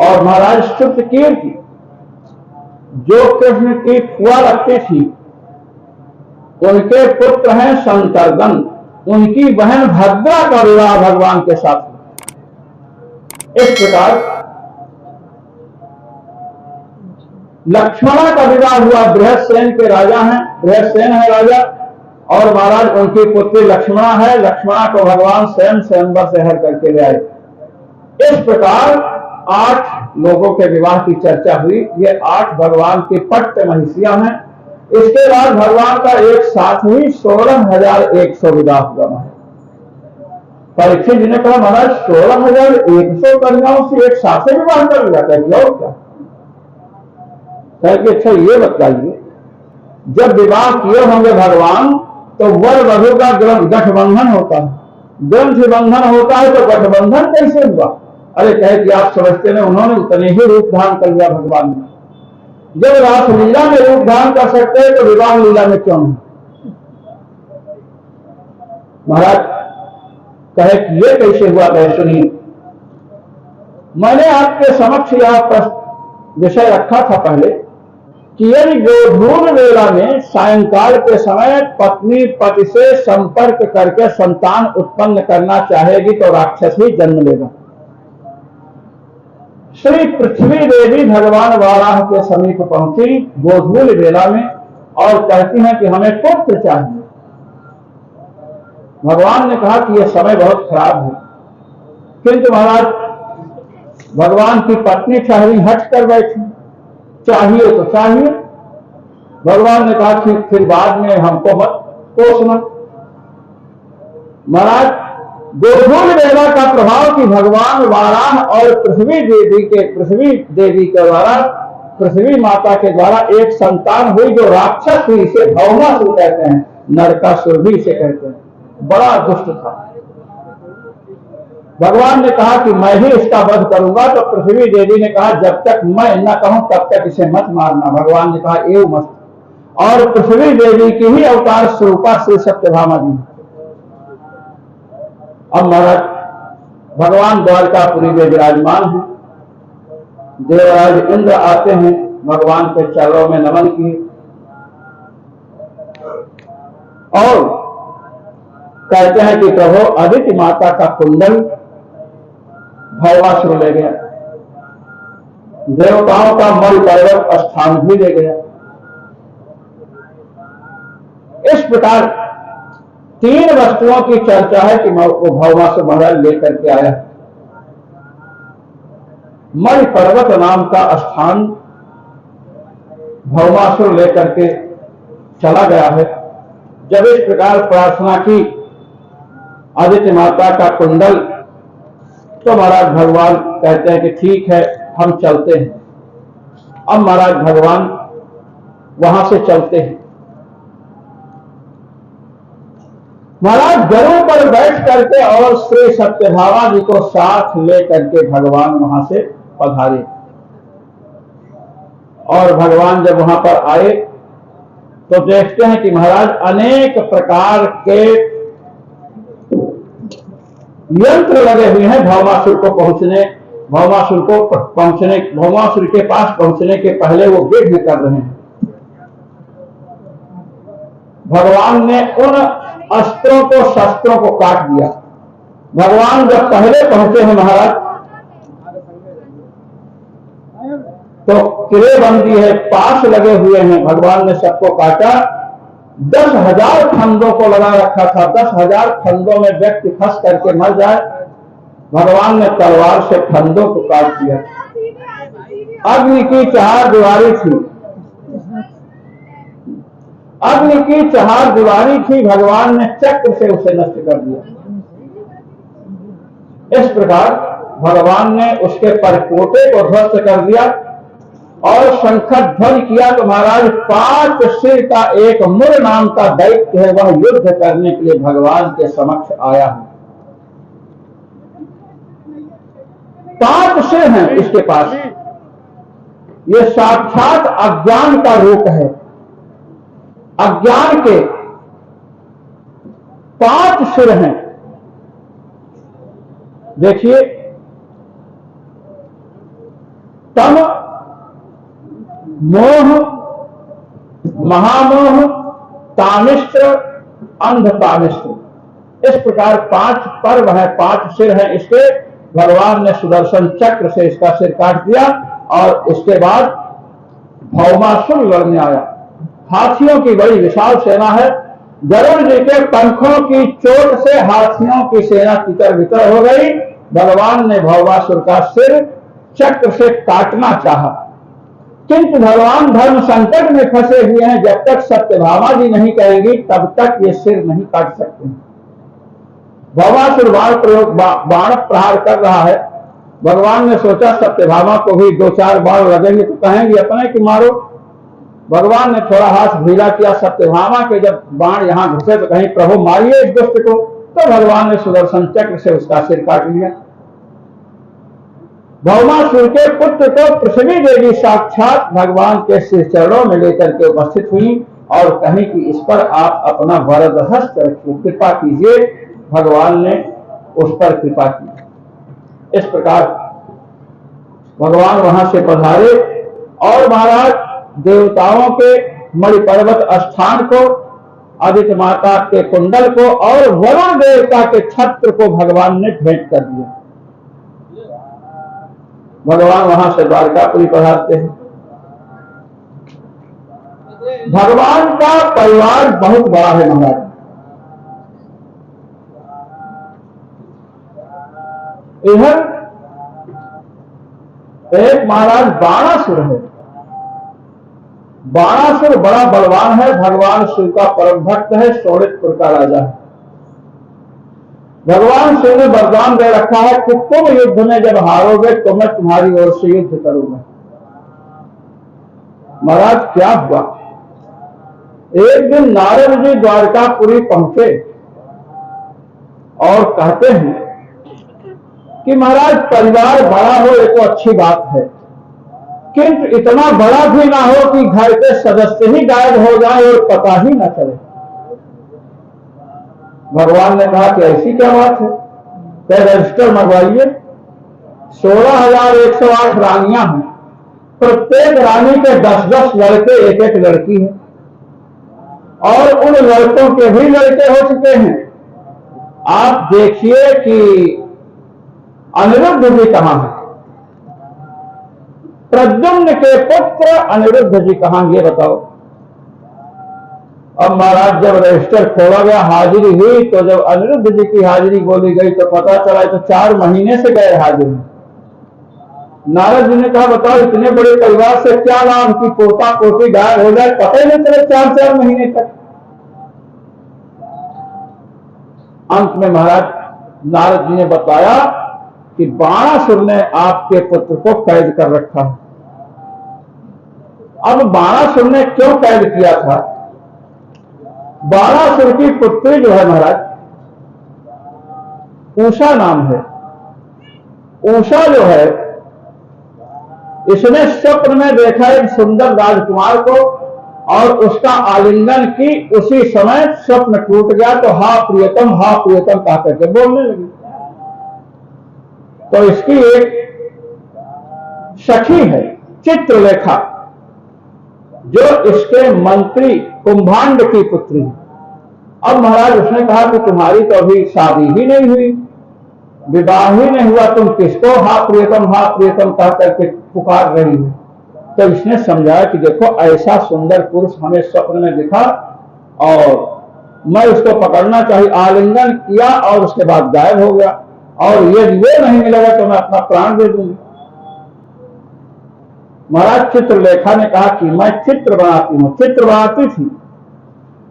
और महाराज श्रुतकीर्ति जो कृष्ण की फुआ लगती थी, उनके पुत्र हैं शंतरगन, उनकी बहन भद्रा का विवाह भगवान के साथ हुआ। इस प्रकार लक्ष्मणा का विवाह हुआ, बृहस्सेन के राजा हैं, बृहस्सेन है राजा, और महाराज उनकी पुत्री लक्ष्मणा है। लक्ष्मणा को भगवान स्वयं स्वयंवर से हर करके ले आए। इस प्रकार 8 लोगों के विवाह की चर्चा हुई। ये 8 भगवान की पट्ट महिषियां हैं। इसके बाद भगवान का एक साथ ही 16,100 विवाह हुआ। परीक्षित जी ने कहा, महाराज 16,100 कन्याओं से एक साथ ही विवाह कर लिया क्या? कहे अच्छा ये बताइए, जब विवाह किए होंगे भगवान तो वर वधु का गठबंधन होता है, ग्रंथ बंधन होता है, तो गठबंधन कैसे हुआ? अरे कहे कि आप समझते नहीं, उन्होंने उतने ही रूप धारण कर लिया भगवान ने। जब रासलीला में रूप धारण कर सकते हैं तो विवाह लीला में क्यों नहीं? महाराज कहे कि ये कैसे हुआ? कहे सुनिए, मैंने आपके समक्ष यह विषय रखा था पहले कि यदि गोधूल वेला में सायंकाल के समय पत्नी पति से संपर्क करके संतान उत्पन्न करना चाहेगी तो राक्षस ही जन्म लेगा। श्री पृथ्वी देवी भगवान वाराह के समीप पहुंची गोधूल वेला में और कहती हैं कि हमें पुत्र चाहिए। भगवान ने कहा कि यह समय बहुत खराब है, किंतु महाराज भगवान की पत्नी ठहरी, हट कर बैठी, चाहिए तो चाहिए। भगवान ने कहा कि फिर बाद में हमको मत कोसना। महाराज गोधूल वेला का प्रभाव कि भगवान वाराह और पृथ्वी देवी के द्वारा, पृथ्वी माता के द्वारा एक संतान हुई जो राक्षस हुई, इसे भौमासुर कहते हैं, नरकासुर भी इसे कहते हैं, बड़ा दुष्ट था। भगवान ने कहा कि मैं ही इसका वध करूंगा, तो पृथ्वी देवी ने कहा जब तक मैं न कहूं तब तक इसे मत मारना। भगवान ने कहा एवं मस्त, और पृथ्वी देवी की ही अवतार स्वरूपा श्री सत्यभामा जी। अब महाराज भगवान द्वारकापुरी में विराजमान है। देवराज इंद्र आते हैं, भगवान के चरणों में नमन किए और कहते हैं कि प्रभु अदिति माता का कुंडल भौमासुर ले गया, देवताओं का मल पर्वत स्थान भी ले गया। इस प्रकार 3 वस्तुओं की चर्चा है कि वो भौमासुर महाराज लेकर के आया। मल पर्वत नाम का स्थान भौमासुर लेकर के चला गया है। जब इस प्रकार प्रार्थना की आदित्य माता का कुंडल, तो महाराज भगवान कहते हैं कि ठीक है हम चलते हैं। अब महाराज भगवान वहां से चलते हैं। महाराज गरुड़ पर बैठ करके और श्री सत्यभामा जी को साथ लेकर के भगवान वहां से पधारे। और भगवान जब वहां पर आए तो देखते हैं कि महाराज अनेक प्रकार के यंत्र लगे हुए हैं भौमासुर के पास पहुंचने के पहले वो विघ्न कर रहे हैं। भगवान ने उन अस्त्रों को शस्त्रों को काट दिया। भगवान जब पहले पहुंचे हैं महाराज तो किरेबंदी है, पास लगे हुए हैं, भगवान ने सबको काटा। 10,000 फंदों को लगा रखा था, 10,000 फंदों में व्यक्ति फंस करके मर जाए, भगवान ने तलवार से फंदों को काट दिया। अग्नि की 4 दीवारी थी, अग्नि की 4 दीवारी थी, भगवान ने चक्र से उसे नष्ट कर दिया। इस प्रकार भगवान ने उसके परपोटे को ध्वस्त कर दिया और शंखध्वनि किया। तो महाराज 5 सिर का एक मुर नाम का दैत्य है, वह युद्ध करने के लिए भगवान के समक्ष आया है। 5 सिर हैं इसके पास। ये साक्षात अज्ञान का रूप है। अज्ञान के 5 सिर हैं। देखिए तम, मोह, महामोह, तामिश्र, अंधतामिश्र, इस प्रकार 5 पर्व है, 5 सिर है इसके। भगवान ने सुदर्शन चक्र से इसका सिर काट दिया और इसके बाद भौमासुर लड़ने आया। हाथियों की बड़ी विशाल सेना है। गरुड़ जी के पंखों की चोट से हाथियों की सेना तितर बितर हो गई। भगवान ने भौमासुर का सिर चक्र से काटना चाहा, किंतु भगवान धर्म संकट में फंसे हुए हैं। जब तक सत्यभामा जी नहीं कहेंगी तब तक ये सिर नहीं काट सकते। भौमासुर बाण प्रहार कर रहा है। भगवान ने सोचा सत्यभामा को भी 2-4 बाण लगेंगे तो कहेंगे अपने कि मारो। भगवान ने थोड़ा हाथ ढीला किया। सत्यभामा के जब बाण यहां घुसे तो कहीं प्रभु मारिए इस दुष्ट को, तो भगवान ने सुदर्शन चक्र से उसका सिर काट लिया। भौमासुर के पुत्र को पृथ्वी देवी साक्षात भगवान के श्री चरणों में लेकर के उपस्थित हुई और कहीं कि इस पर आप अपना वरद हस्त रखिए, कृपा कीजिए। भगवान ने उस पर कृपा की। इस प्रकार भगवान वहां से पधारे और महाराज देवताओं के मणिपर्वत स्थान को, आदित्य माता के कुंडल को और वरुण देवता के छत्र को भगवान ने भेंट कर दिया। भगवान वहां से द्वारकापुरी पधारते हैं। भगवान का परिवार बहुत बड़ा है महाराज। इधर एक महाराज बाणासुर है। बाणासुर बड़ा बलवान है, भगवान शिव का परम भक्त है, शोणितपुर का राजा है। भगवान शिव ने वरदान दे रखा है कि तुम युद्ध में जब हारोगे तो मैं तुम्हारी ओर से युद्ध करूंगा। महाराज क्या हुआ, एक दिन नारद जी द्वारकापुरी पहुंचे और कहते हैं कि महाराज परिवार बड़ा हो ये तो अच्छी बात है, किंतु इतना बड़ा भी ना हो कि घर के सदस्य ही गायब हो जाए और पता ही ना चले। भगवान ने कहा कि ऐसी क्या बात है, तो रजिस्टर मंगवाइए। 16,108 रानियां हैं, प्रत्येक रानी के 10-10 लड़के, 1-1 लड़की है और उन लड़कों के भी लड़के हो चुके हैं। आप देखिए कि अनिरुद्ध जी कहां है, प्रद्युम्न के पुत्र अनिरुद्ध जी कहां, ये बताओ। अब महाराज जब रजिस्टर खोला गया, हाजिरी हुई, तो जब अनिरुद्ध जी की हाजिरी बोली गई तो पता चला तो 4 महीने से गए हाजिरी। नारद जी ने कहा बताओ इतने बड़े परिवार से क्या लाभ कि पोता पोती गायब हो जाए, पता ही नहीं चले 4-4 महीने तक। अंत में महाराज नारद जी ने बताया कि बाणासुर ने आपके पुत्र को कैद कर रखा है। अब बाणासुर ने क्यों कैद किया था, बाणासुर की पुत्री जो है महाराज उषा नाम है। उषा जो है इसने स्वप्न में देखा एक सुंदर राजकुमार को और उसका आलिंगन की, उसी समय स्वप्न टूट गया तो हा प्रियतम कहा करके बोलने लगी। तो इसकी एक सखी है चित्रलेखा जो इसके मंत्री कुंभांड की पुत्री है। अब महाराज उसने कहा कि तुम्हारी तो अभी शादी ही नहीं हुई, विवाह ही नहीं हुआ, तुम किसको हा प्रियतम कह करके पुकार रही हो। तो इसने समझाया कि देखो ऐसा सुंदर पुरुष हमें स्वप्न में दिखा और मैं उसको पकड़ना चाहिए, आलिंगन किया और उसके बाद गायब हो गया और ये नहीं मिलेगा तो मैं अपना प्राण दे दूंगी। महाराज चित्रलेखा ने कहा कि मैं चित्र बनाती हूं, चित्र बनाती थी,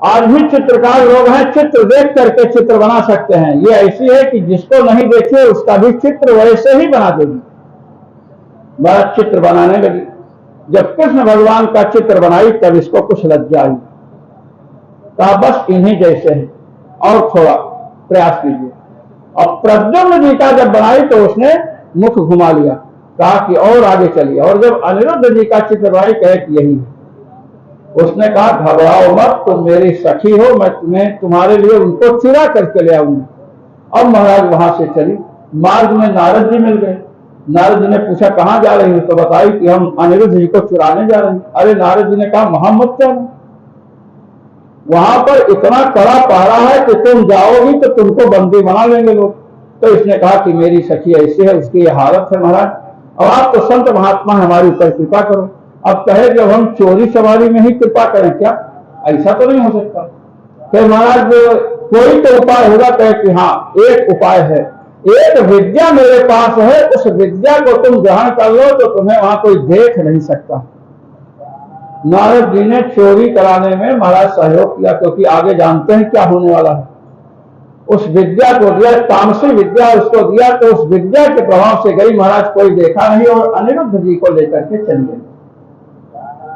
आज भी चित्रकार लोग हैं, चित्र देख करके चित्र बना सकते हैं। ये ऐसी है कि जिसको नहीं देखे उसका भी चित्र वैसे ही बना देगी। महाराज चित्र बनाने लगी। जब कृष्ण भगवान का चित्र बनाई तब इसको कुछ लज्जा आई, कहा बस इन्हीं जैसे है और थोड़ा प्रयास कीजिए। और प्रद्युम्न जी का जब बनाई तो उसने मुख घुमा लिया, कहा कि और आगे चलिए। और जब अनिरुद्ध जी का चित्र बनाई कहे कि यही है। उसने कहा घबराओ मत, तुम मेरी सखी हो, मैं तुम्हें तुम्हारे लिए उनको चिरा करके ले आऊंगी। अब महाराज वहां से चली। मार्ग में नारद जी मिल गए। नारद जी ने पूछा कहाँ जा रही हो, तो बताई कि हम अनिरुद्ध जी को चुराने जा रहे हैं। अरे नारद जी ने कहा मोहम्मद क्या, वहां पर इतना कड़ा पहरा है कि तुम जाओगी तो तुमको बंदी बना लेंगे लोग। तो इसने कहा कि मेरी सखी ऐसी है, उसकी ये हालत है महाराज, और आप तो संत महात्मा हमारे ऊपर कृपा करो। अब कहे जब हम चोरी सवारी में ही कृपा करें क्या, ऐसा तो नहीं हो सकता। फिर महाराज कोई तो उपाय होगा। कहे कि हाँ एक उपाय है, एक विद्या मेरे पास है, उस विद्या को तुम ग्रहण कर लो तो तुम्हें वहां कोई देख नहीं सकता। नारद जी ने चोरी कराने में महाराज सहयोग किया, क्योंकि आगे जानते हैं क्या होने वाला है। उस विद्या को दिया, तामसी विद्या उसको दिया, तो उस विद्या के प्रभाव से गई महाराज, कोई देखा नहीं, और अनिरुद्ध जी को लेकर के चल गए।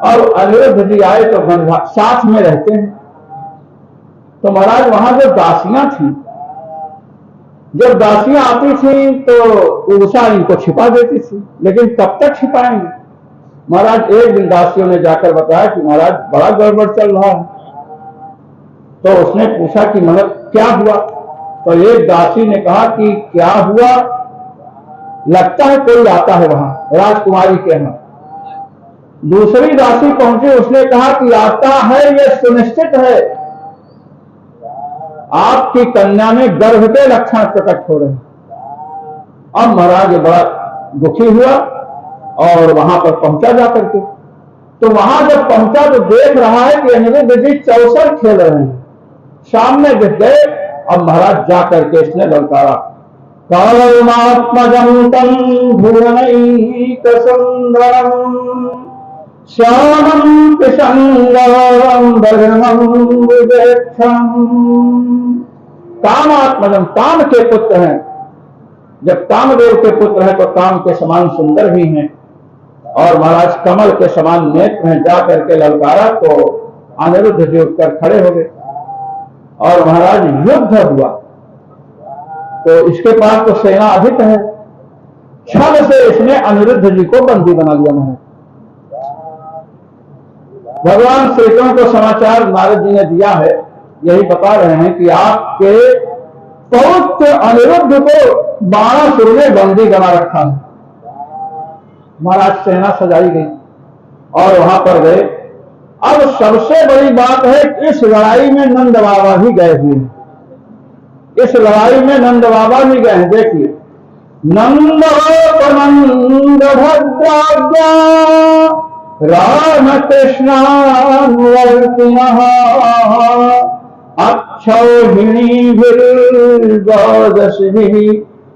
और अनिरुद्ध जी आए तो साथ में रहते हैं। तो महाराज वहां जो दासियां थी, जब दासियां आती थी तो उषा इनको छिपा देती थी, लेकिन कब तक छिपाएंगे। महाराज एक दिन दासियों ने जाकर बताया कि महाराज बड़ा गड़बड़ चल रहा है। तो उसने पूछा कि मतलब क्या हुआ। तो एक दासी ने कहा कि क्या हुआ, लगता है कोई आता है वहां राजकुमारी के यहाँ। दूसरी दासी पहुंची, उसने कहा कि आता है ये सुनिश्चित है, आपकी कन्या में गर्भ के लक्षण प्रकट हो रहे हैं। अब महाराज बड़ा दुखी हुआ और वहां पर पहुंचा जाकर के। तो वहां जब पहुंचा तो देख रहा है कि अनिरुद्ध जी चौसर खेल रहे हैं, सामने दिख गए। अब महाराज जाकर के इसने ललकारा, कालमात्मजं तं भुवनैकसुन्दरं श्यामं पिशंगं बर्मं विवेक्षं। कामात्मजं, काम के पुत्र हैं, जब कामदेव के पुत्र हैं तो काम के समान सुंदर भी हैं, और महाराज कमल के समान नेत्र हैं। जा करके ललकारा तो अनिरुद्ध जी उठकर खड़े हो गए और महाराज युद्ध हुआ। तो इसके पास तो सेना अधिक है, क्षण से इसने अनिरुद्ध जी को बंदी बना लिया। महाराज भगवान श्री कृष्ण को समाचार नारद जी ने दिया है, यही बता रहे हैं कि आपके पौत्र अनिरुद्ध को बाणासुर ने बंदी बना रखा है। महाराज सेना सजाई गई और वहां पर गए। अब सबसे बड़ी बात है, इस लड़ाई में नंद बाबा भी गए हुए हैं। इस लड़ाई में नंद बाबा भी गए हैं। देखिए, नंद भद्राज्ञा राम कृष्णान्वर्तिनः अक्षौहिणीभिर्द्वादशिभिः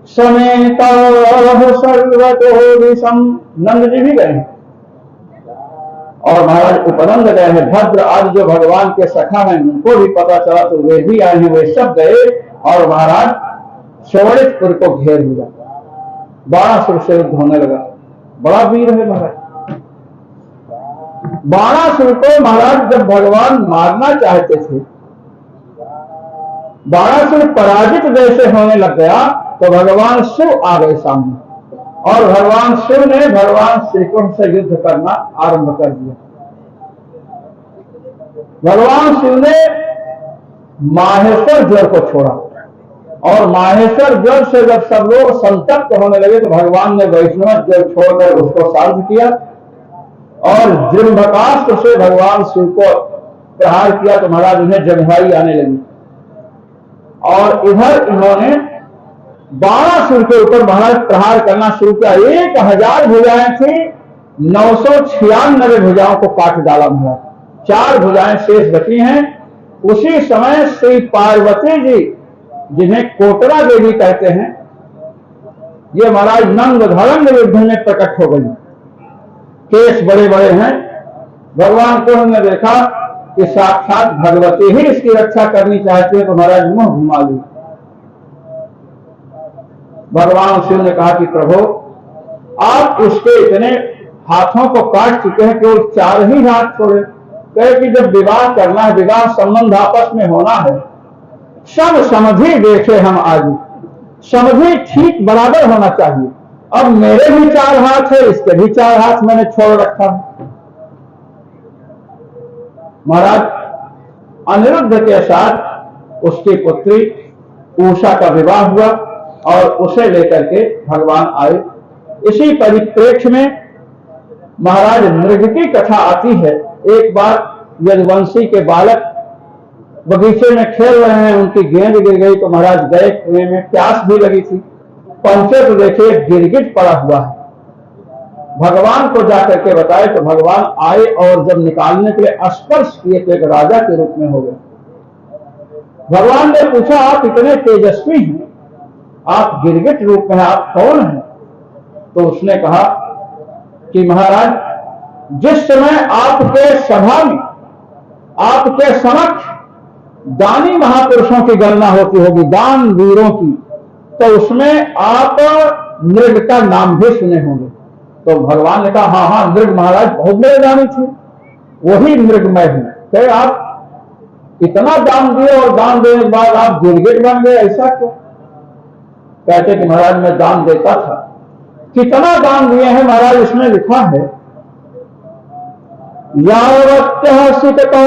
समेताः सर्वतो दिशं। नंद जी भी गए हैं और महाराज उपनंद गए हैं। भद्र आदि जो भगवान के सखा हैं उनको भी पता चला तो वे भी आए हैं, वे सब गए और महाराज शोणितपुर को घेर लिया। बाणासुर से युद्ध होने लगा। बड़ा वीर है महाराज। बाणासुर को महाराज जब भगवान मारना चाहते थे, बाणासुर पराजित जैसे होने लग गया तो भगवान शिव आ गए सामने और भगवान शिव ने भगवान श्री कृष्ण से युद्ध करना आरंभ कर दिया। भगवान शिव ने माहेश्वर जल को छोड़ा और माहेश्वर जल से जब सब लोग संतप्त होने लगे तो भगवान ने वैष्णव जल छोड़कर उसको शांत किया और जृंभकास्त्र से भगवान शिव को प्रहार किया तो महाराज उन्हें जंघाई आने लगी। और इधर इन्होंने बाणासुर के ऊपर महाराज प्रहार करना शुरू किया। 1000 भुजाएं थी, 996 भुजाओं को काट डाला महाराज। 4 भुजाएं शेष बची हैं। उसी समय श्री पार्वती जी, जिन्हें कोटरा देवी कहते हैं, ये महाराज नंग धरंग युद्ध में प्रकट हो गई। केस बड़े बड़े हैं। भगवान को हमने देखा कि साक्षात भगवती ही इसकी रक्षा करनी चाहती है तो महाराज मुंह घुमा ली। भगवान शिव ने कहा कि प्रभु आप इसके इतने हाथों को काट चुके हैं, केवल 4 ही हाथ छोड़े। कहे कि जब विवाह करना है, विवाह संबंध आपस में होना है, सब समझी देखे हम आज, समझी ठीक बराबर होना चाहिए। अब मेरे भी 4 हाथ है, इसके भी 4 हाथ मैंने छोड़ रखा है। महाराज अनिरुद्ध के साथ उसकी पुत्री उषा का विवाह हुआ और उसे लेकर के भगवान आए। इसी परिप्रेक्ष्य में महाराज मृग की कथा आती है। एक बार यदुवंशी के बालक बगीचे में खेल रहे हैं, उनकी गेंद गिर गई तो महाराज गए कुएं में, प्यास भी लगी थी, पहुंचे तो देखे गिरगिट पड़ा हुआ है। भगवान को जाकर के बताए तो भगवान आए और जब निकालने के लिए स्पर्श किए तो एक राजा के रूप में हो गए। भगवान ने पूछा, आप इतने तेजस्वी हैं, आप गिरगिट रूप में, आप कौन हैं? तो उसने कहा कि महाराज जिस समय आपके सभा में, आपके समक्ष दानी महापुरुषों की गणना होती होगी, दान वीरों की, तो उसमें आप मृग का नाम भी सुने होंगे। तो भगवान ने कहा, हाँ हाँ मृग महाराज बहुत बड़े दानी थे, वही मृग मैं हूं। कहे आप इतना दान दिए और दान देने के बाद आप गिरगिट बन गए, ऐसा क्यों? कहते कि महाराज मैं दान देता था। कितना दान दिए हैं महाराज? इसमें लिखा है, यावत् सिकता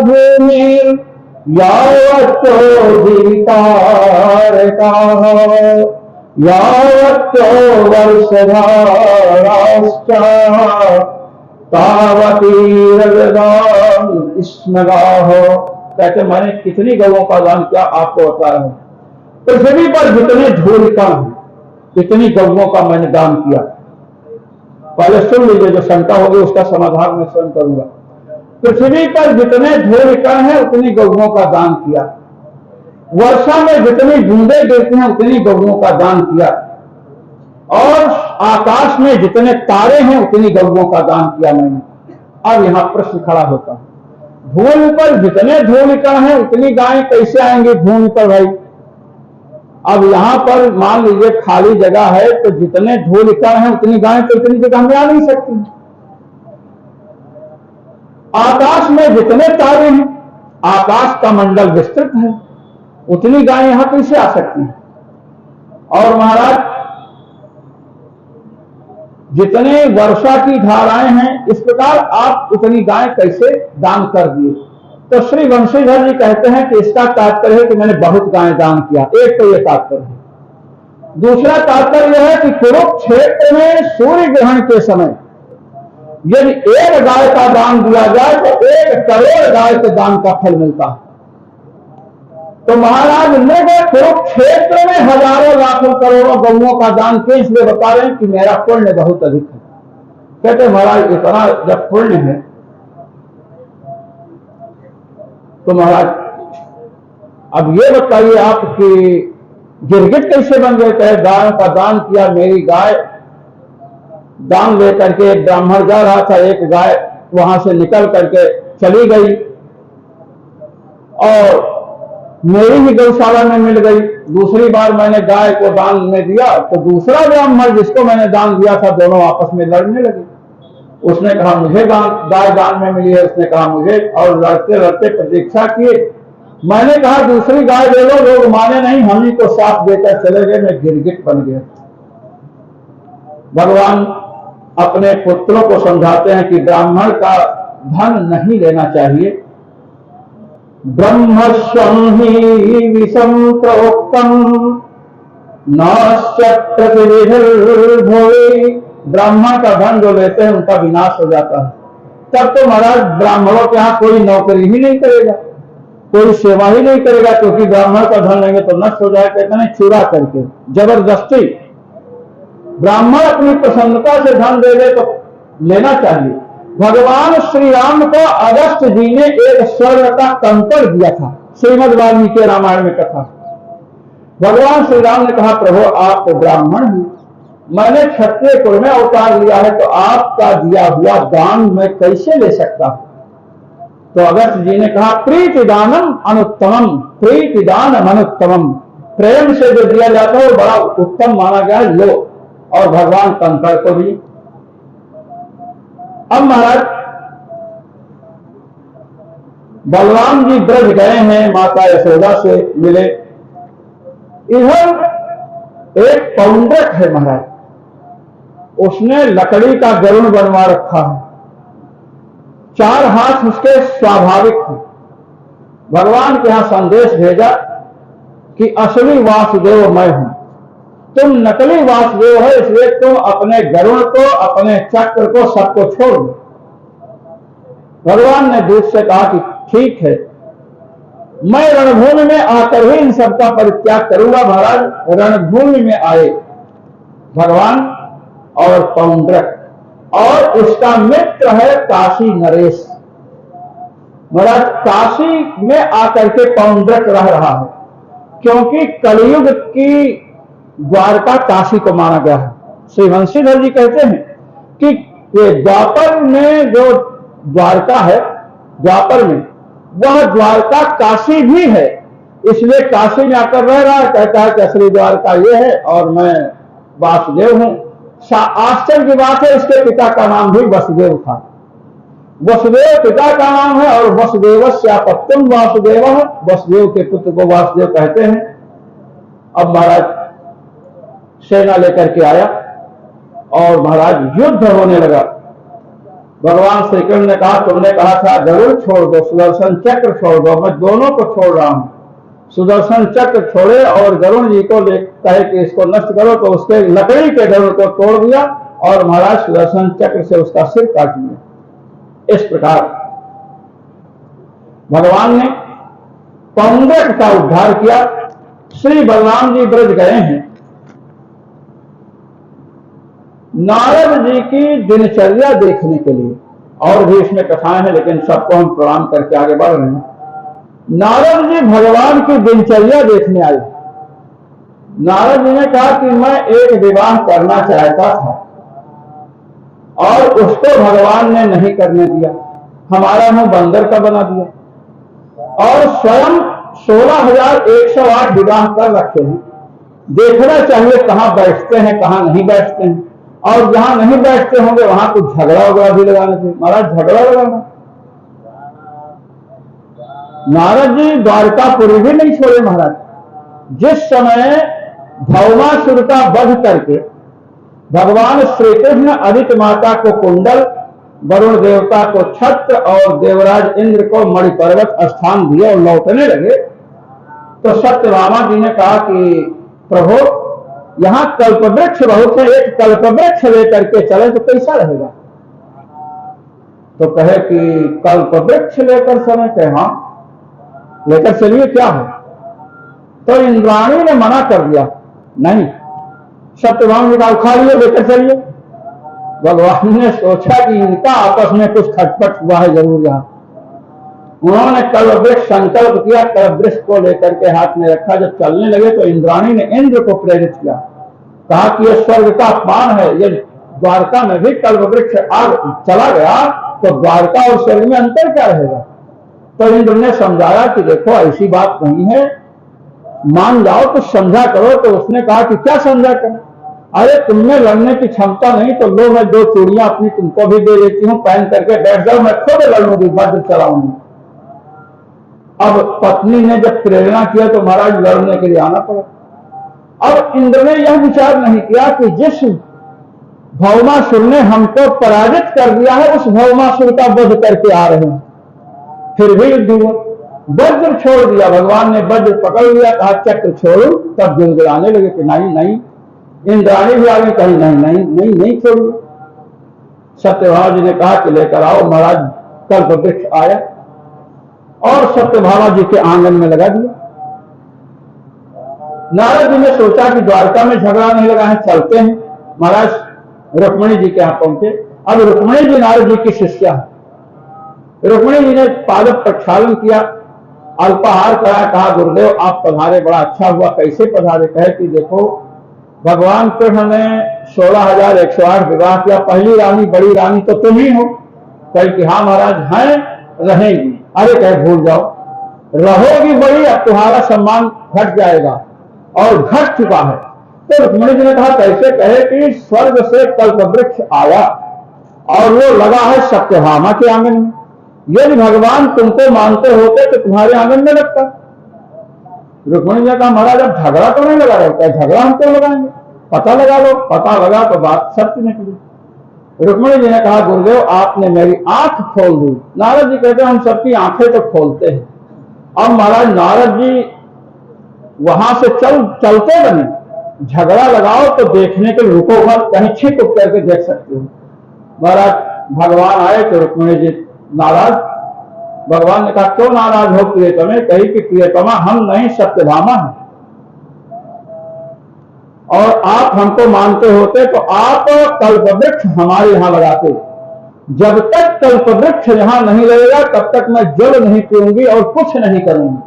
भूमि यावत् जीवितारकाः यावत् वर्षधाराश्च तावतीर्दान स्नगाः। कहते मैंने कितनी गौओं का दान किया आपको बताया है। पृथ्वी पर जितने धूलिकण हैं, इतनी गौओं का मैंने दान किया। पहले सुन लीजिए, जो शंका होगी उसका समाधान मैं स्वयं करूंगा। पृथ्वी पर जितने धूलिकण हैं उतनी गौओं का दान किया, वर्षा में जितनी बूंदे गिरती हैं उतनी गौओं का दान किया, और आकाश में जितने तारे हैं उतनी गौओं का दान किया मैंने। अब यहां प्रश्न खड़ा होता है, भूमि पर जितने धूलिकण हैं उतनी गायें कैसे आएंगी भूमि पर भाई? अब यहां पर मान लीजिए खाली जगह है, तो जितने धूलिकण हैं उतनी गायें तो इतनी जगह में आ नहीं सकती। आकाश में जितने तारे हैं, आकाश का मंडल विस्तृत है, उतनी गायें यहां कैसे आ सकती हैं? और महाराज जितने वर्षा की धाराएं हैं, इस प्रकार आप उतनी गायें कैसे दान कर दिए? तो श्री वंशीधर जी कहते हैं कि इसका तात्पर्य है कि मैंने बहुत गायें दान किया। एक तो यह तात्पर्य है। दूसरा तात्पर्य यह है कि कुरुक्षेत्र में सूर्य ग्रहण के समय यदि एक गाय का दान दिया जाए तो 1 करोड़ गाय के दान का फल मिलता है। तो महाराज ने कुरुक्षेत्र में हजारों लाखों करोड़ों गौओं का दान किया, इसलिए बता रहे हैं कि मेरा पुण्य बहुत अधिक है। कहते महाराज इतना जब पुण्य है तो महाराज अब ये बताइए आप कि गिरगिट कैसे बन गए? कहे गायों का दान किया, मेरी गाय दान लेकर के एक ब्राह्मण जा रहा था, एक गाय वहां से निकल करके चली गई और मेरी ही गौशाला में मिल गई। दूसरी बार मैंने गाय को दान में दिया तो दूसरा ब्राह्मण जिसको मैंने दान दिया था, दोनों आपस में लड़ने लगे। उसने कहा मुझे गाय दान में मिली है, उसने कहा मुझे, और लड़ते लड़ते प्रतीक्षा किए। मैंने कहा दूसरी गाय दे लो, लोग माने नहीं, हम ही को साथ देकर चले गए, मैं गिरगिट बन गया। भगवान अपने पुत्रों को समझाते हैं कि ब्राह्मण का धन नहीं लेना चाहिए। ब्रह्मस्वं हि विषम प्रोक्तम नाश्च प्रतिविधिर्भुवि। ब्राह्मण का धन जो लेते हैं उनका विनाश हो जाता है। तब तो महाराज ब्राह्मणों के यहाँ कोई नौकरी ही नहीं करेगा, कोई सेवा ही नहीं करेगा, क्योंकि ब्राह्मण का धन लेंगे तो नष्ट हो जाएगा। कहते हैं चुरा करके, जबरदस्ती। ब्राह्मण अपनी प्रसन्नता से धन दे दे तो लेना चाहिए। भगवान श्री राम को अगस्त जी ने एक स्वर्ण का कंकड़ दिया था, श्रीमद् वाल्मीकि रामायण में कथा। भगवान श्री राम ने कहा प्रभु आप तो ब्राह्मण हैं, मैंने क्षत्रिय कुल में अवतार लिया है, तो आपका दिया हुआ दान मैं कैसे ले सकता हूं? तो अगस्त जी ने कहा प्रीति दानम अनुत्तमम, प्रीति दानम अनुत्तमम। प्रेम से जो दिया जाता है वो बड़ा उत्तम माना गया है, लो। और भगवान कंकड़ को भी। अब महाराज बलराम जी ब्रज गए हैं, माता यशोदा से मिले। इधर एक पौंड्रक है महाराज, उसने लकड़ी का गरुड़ बनवा रखा है, 4 हाथ उसके स्वाभाविक हैं। भगवान के यहां संदेश भेजा कि असली वासुदेव मैं हूं। तुम नकली वासुदेव हो, इसलिए तुम अपने गरुड़ को, अपने चक्र को, सबको छोड़ दो। भगवान ने दूत से कहा कि ठीक है, मैं रणभूमि में आकर ही इन सबका परित्याग करूंगा। महाराज रणभूमि में आए भगवान और पौंड्रक, और उसका मित्र है काशी नरेश। महाराज काशी में आकर के पौंड्रक रह रहा है, क्योंकि कलयुग की द्वारका काशी को माना गया है। श्री वंशीधर जी कहते हैं कि ये द्वापर में जो द्वारका है, द्वापर में वह द्वारका काशी भी है, इसलिए काशी में आकर रह रहा है। कहता है कि असली द्वारका ये है और मैं वासुदेव हूं। आश्चर्य की बात है, इसके पिता का नाम भी वसुदेव था। वसुदेव पिता का नाम है और वसुदेवस्यापत्यम वासुदेव, वसुदेव के पुत्र को वासुदेव कहते हैं। अब महाराज सेना लेकर के आया और महाराज युद्ध होने लगा। भगवान श्री कृष्ण ने कहा, तुमने कहा था गरुड़ छोड़ दो, सुदर्शन चक्र छोड़ दो, मैं दोनों को छोड़ रहा हूं। सुदर्शन चक्र छोड़े और गरुड़ जी को कहे कि इसको नष्ट करो, तो उसके लकड़ी के गरुड़ को तोड़ दिया और महाराज सुदर्शन चक्र से उसका सिर काट दिया। इस प्रकार भगवान ने पौंड्रक का उद्धार किया। श्री बलराम जी ब्रज गए हैं। नारद जी की दिनचर्या देखने के लिए, और भी इसमें कथाएं हैं, लेकिन सबको हम प्रणाम करके आगे बढ़ रहे हैं। नारद जी भगवान की दिनचर्या देखने आए। नारद जी ने कहा कि मैं एक विवाह करना चाहता था और उसको भगवान ने नहीं करने दिया, हमारा मुंह बंदर का बना दिया, और स्वयं 16,108 विवाह कर रखे हैं। देखना चाहिए कहां बैठते हैं, कहां नहीं बैठते हैं, और जहां नहीं बैठते होंगे वहां कुछ झगड़ा वगड़ा भी लगाना चाहिए। महाराज झगड़ा लगाना, नारद जी द्वारकापुरी भी नहीं छोड़े। महाराज जिस समय भौमासुर का वध करके भगवान श्री कृष्ण आदित्य माता को कुंडल, वरुण देवता को छत्र और देवराज इंद्र को मणिपर्वत स्थान दिए और लौटने लगे, तो सत्यभामा जी ने कहा कि प्रभु यहां कल्पवृक्ष बहुत है, एक कल्पवृक्ष लेकर के चले तो कैसा रहेगा। तो कहे कि कल्पवृक्ष लेकर चले, कहे हाँ लेकर चलिए, क्या है। तो इंद्राणी ने मना कर दिया, नहीं। सत्यभामा जी का उखाड़िए, लेकर चलिए। भगवान ने सोचा कि इनका आपस में कुछ खटपट हुआ है जरूर यहाँ। उन्होंने कल्पवृक्ष संकल्प किया, कल्पवृक्ष को लेकर के हाथ में रखा। जब चलने लगे तो इंद्राणी ने इंद्र को प्रेरित किया, कहा कि यह स्वर्ग का अपमान है, ये द्वारका में भी कल्पवृक्ष आग चला गया तो द्वारका और स्वर्ग में अंतर क्या रहेगा। तो इंद्र ने समझाया कि देखो ऐसी बात नहीं है, मान जाओ तो समझा करो। तो उसने कहा कि क्या समझा करो, अरे तुमने लड़ने की क्षमता नहीं तो लो मैं 2 चूड़ियां अपनी तुमको भी दे देती हूं, पहन करके बैठ जाओ, मैं खुद लड़ूंगी, वज्र चलाऊंगी। अब पत्नी ने जब प्रेरणा किया तो महाराज लड़ने के लिए आना पड़ा। अब इंद्र ने यह विचार नहीं किया कि जिस भौमासुर ने हमको पराजित कर दिया है उस भौमासुर का वध करके आ रहे हैं, फिर भी युद्ध हुआ। वज्र छोड़ दिया, भगवान ने वज्र पकड़ लिया, कहा चक्र छोड़ू, तब गिड़गिड़ाने लगे कि नहीं नहीं। इंद्राणी भी आगे कही नहीं नहीं नहीं नहीं छोड़ू। सत्यभामा जी ने कहा कि लेकर आओ। महाराज कल्पवृक्ष आया और सत्यभामा जी के आंगन में लगा दिया। नारद जी ने सोचा कि द्वारका में झगड़ा नहीं लगा है, चलते हैं। महाराज रुक्मिणी जी के यहाँ पहुंचे। अब रुक्मिणी जी नारद जी की शिष्या है। रुक्मिणी जी ने पाद प्रक्षालन किया, अल्पाहार कराया, कहा गुरुदेव आप पधारे, बड़ा अच्छा हुआ। कैसे पधारे, कहे कि देखो भगवान कृष्ण ने 16,108 विवाह किया, पहली रानी बड़ी रानी तो तुम ही हो। कहे कि हाँ महाराज हैं, रहेंगी। अरे कहे भूल जाओ, रहोगी बड़ी, अब तुम्हारा सम्मान घट जाएगा, और घट चुका है। तो रुक्मिणी जी ने कहा कैसे, कहे कि स्वर्ग से कल्पवृक्ष आया और वो लगा है सत्यभामा के आंगन में। यदि भगवान तुमको मानते होते तो तुम्हारे आंगन में लगता। रुक्मिणी ने कहा महाराज अब झगड़ा तो नहीं लगा रहता है, झगड़ा हम क्यों लगाएंगे, पता लगा लो। पता लगा तो बात सत्य निकली। रुक्मिणी जी ने कहा गुरुदेव आपने मेरी आंख खोल दी। नारद जी कहते हम सबकी आंखें तो खोलते हैं। अब महाराज नारद जी वहां से चलते बने झगड़ा लगाओ तो देखने के रुको मत, कहीं छिप उप करके देख सकते हो। महाराज भगवान आए तो रुक्मिणी जी नाराज। भगवान ने कहा क्यों नाराज हो प्रियतमे? कही कि प्रियतमा हम नहीं सत्यभामा है, और आप हमको मानते होते तो आप कल्पवृक्ष हमारे यहां लगाते। जब तक कल्पवृक्ष यहां नहीं लगेगा तब तक मैं जल नहीं पीऊंगी और कुछ नहीं करूंगी।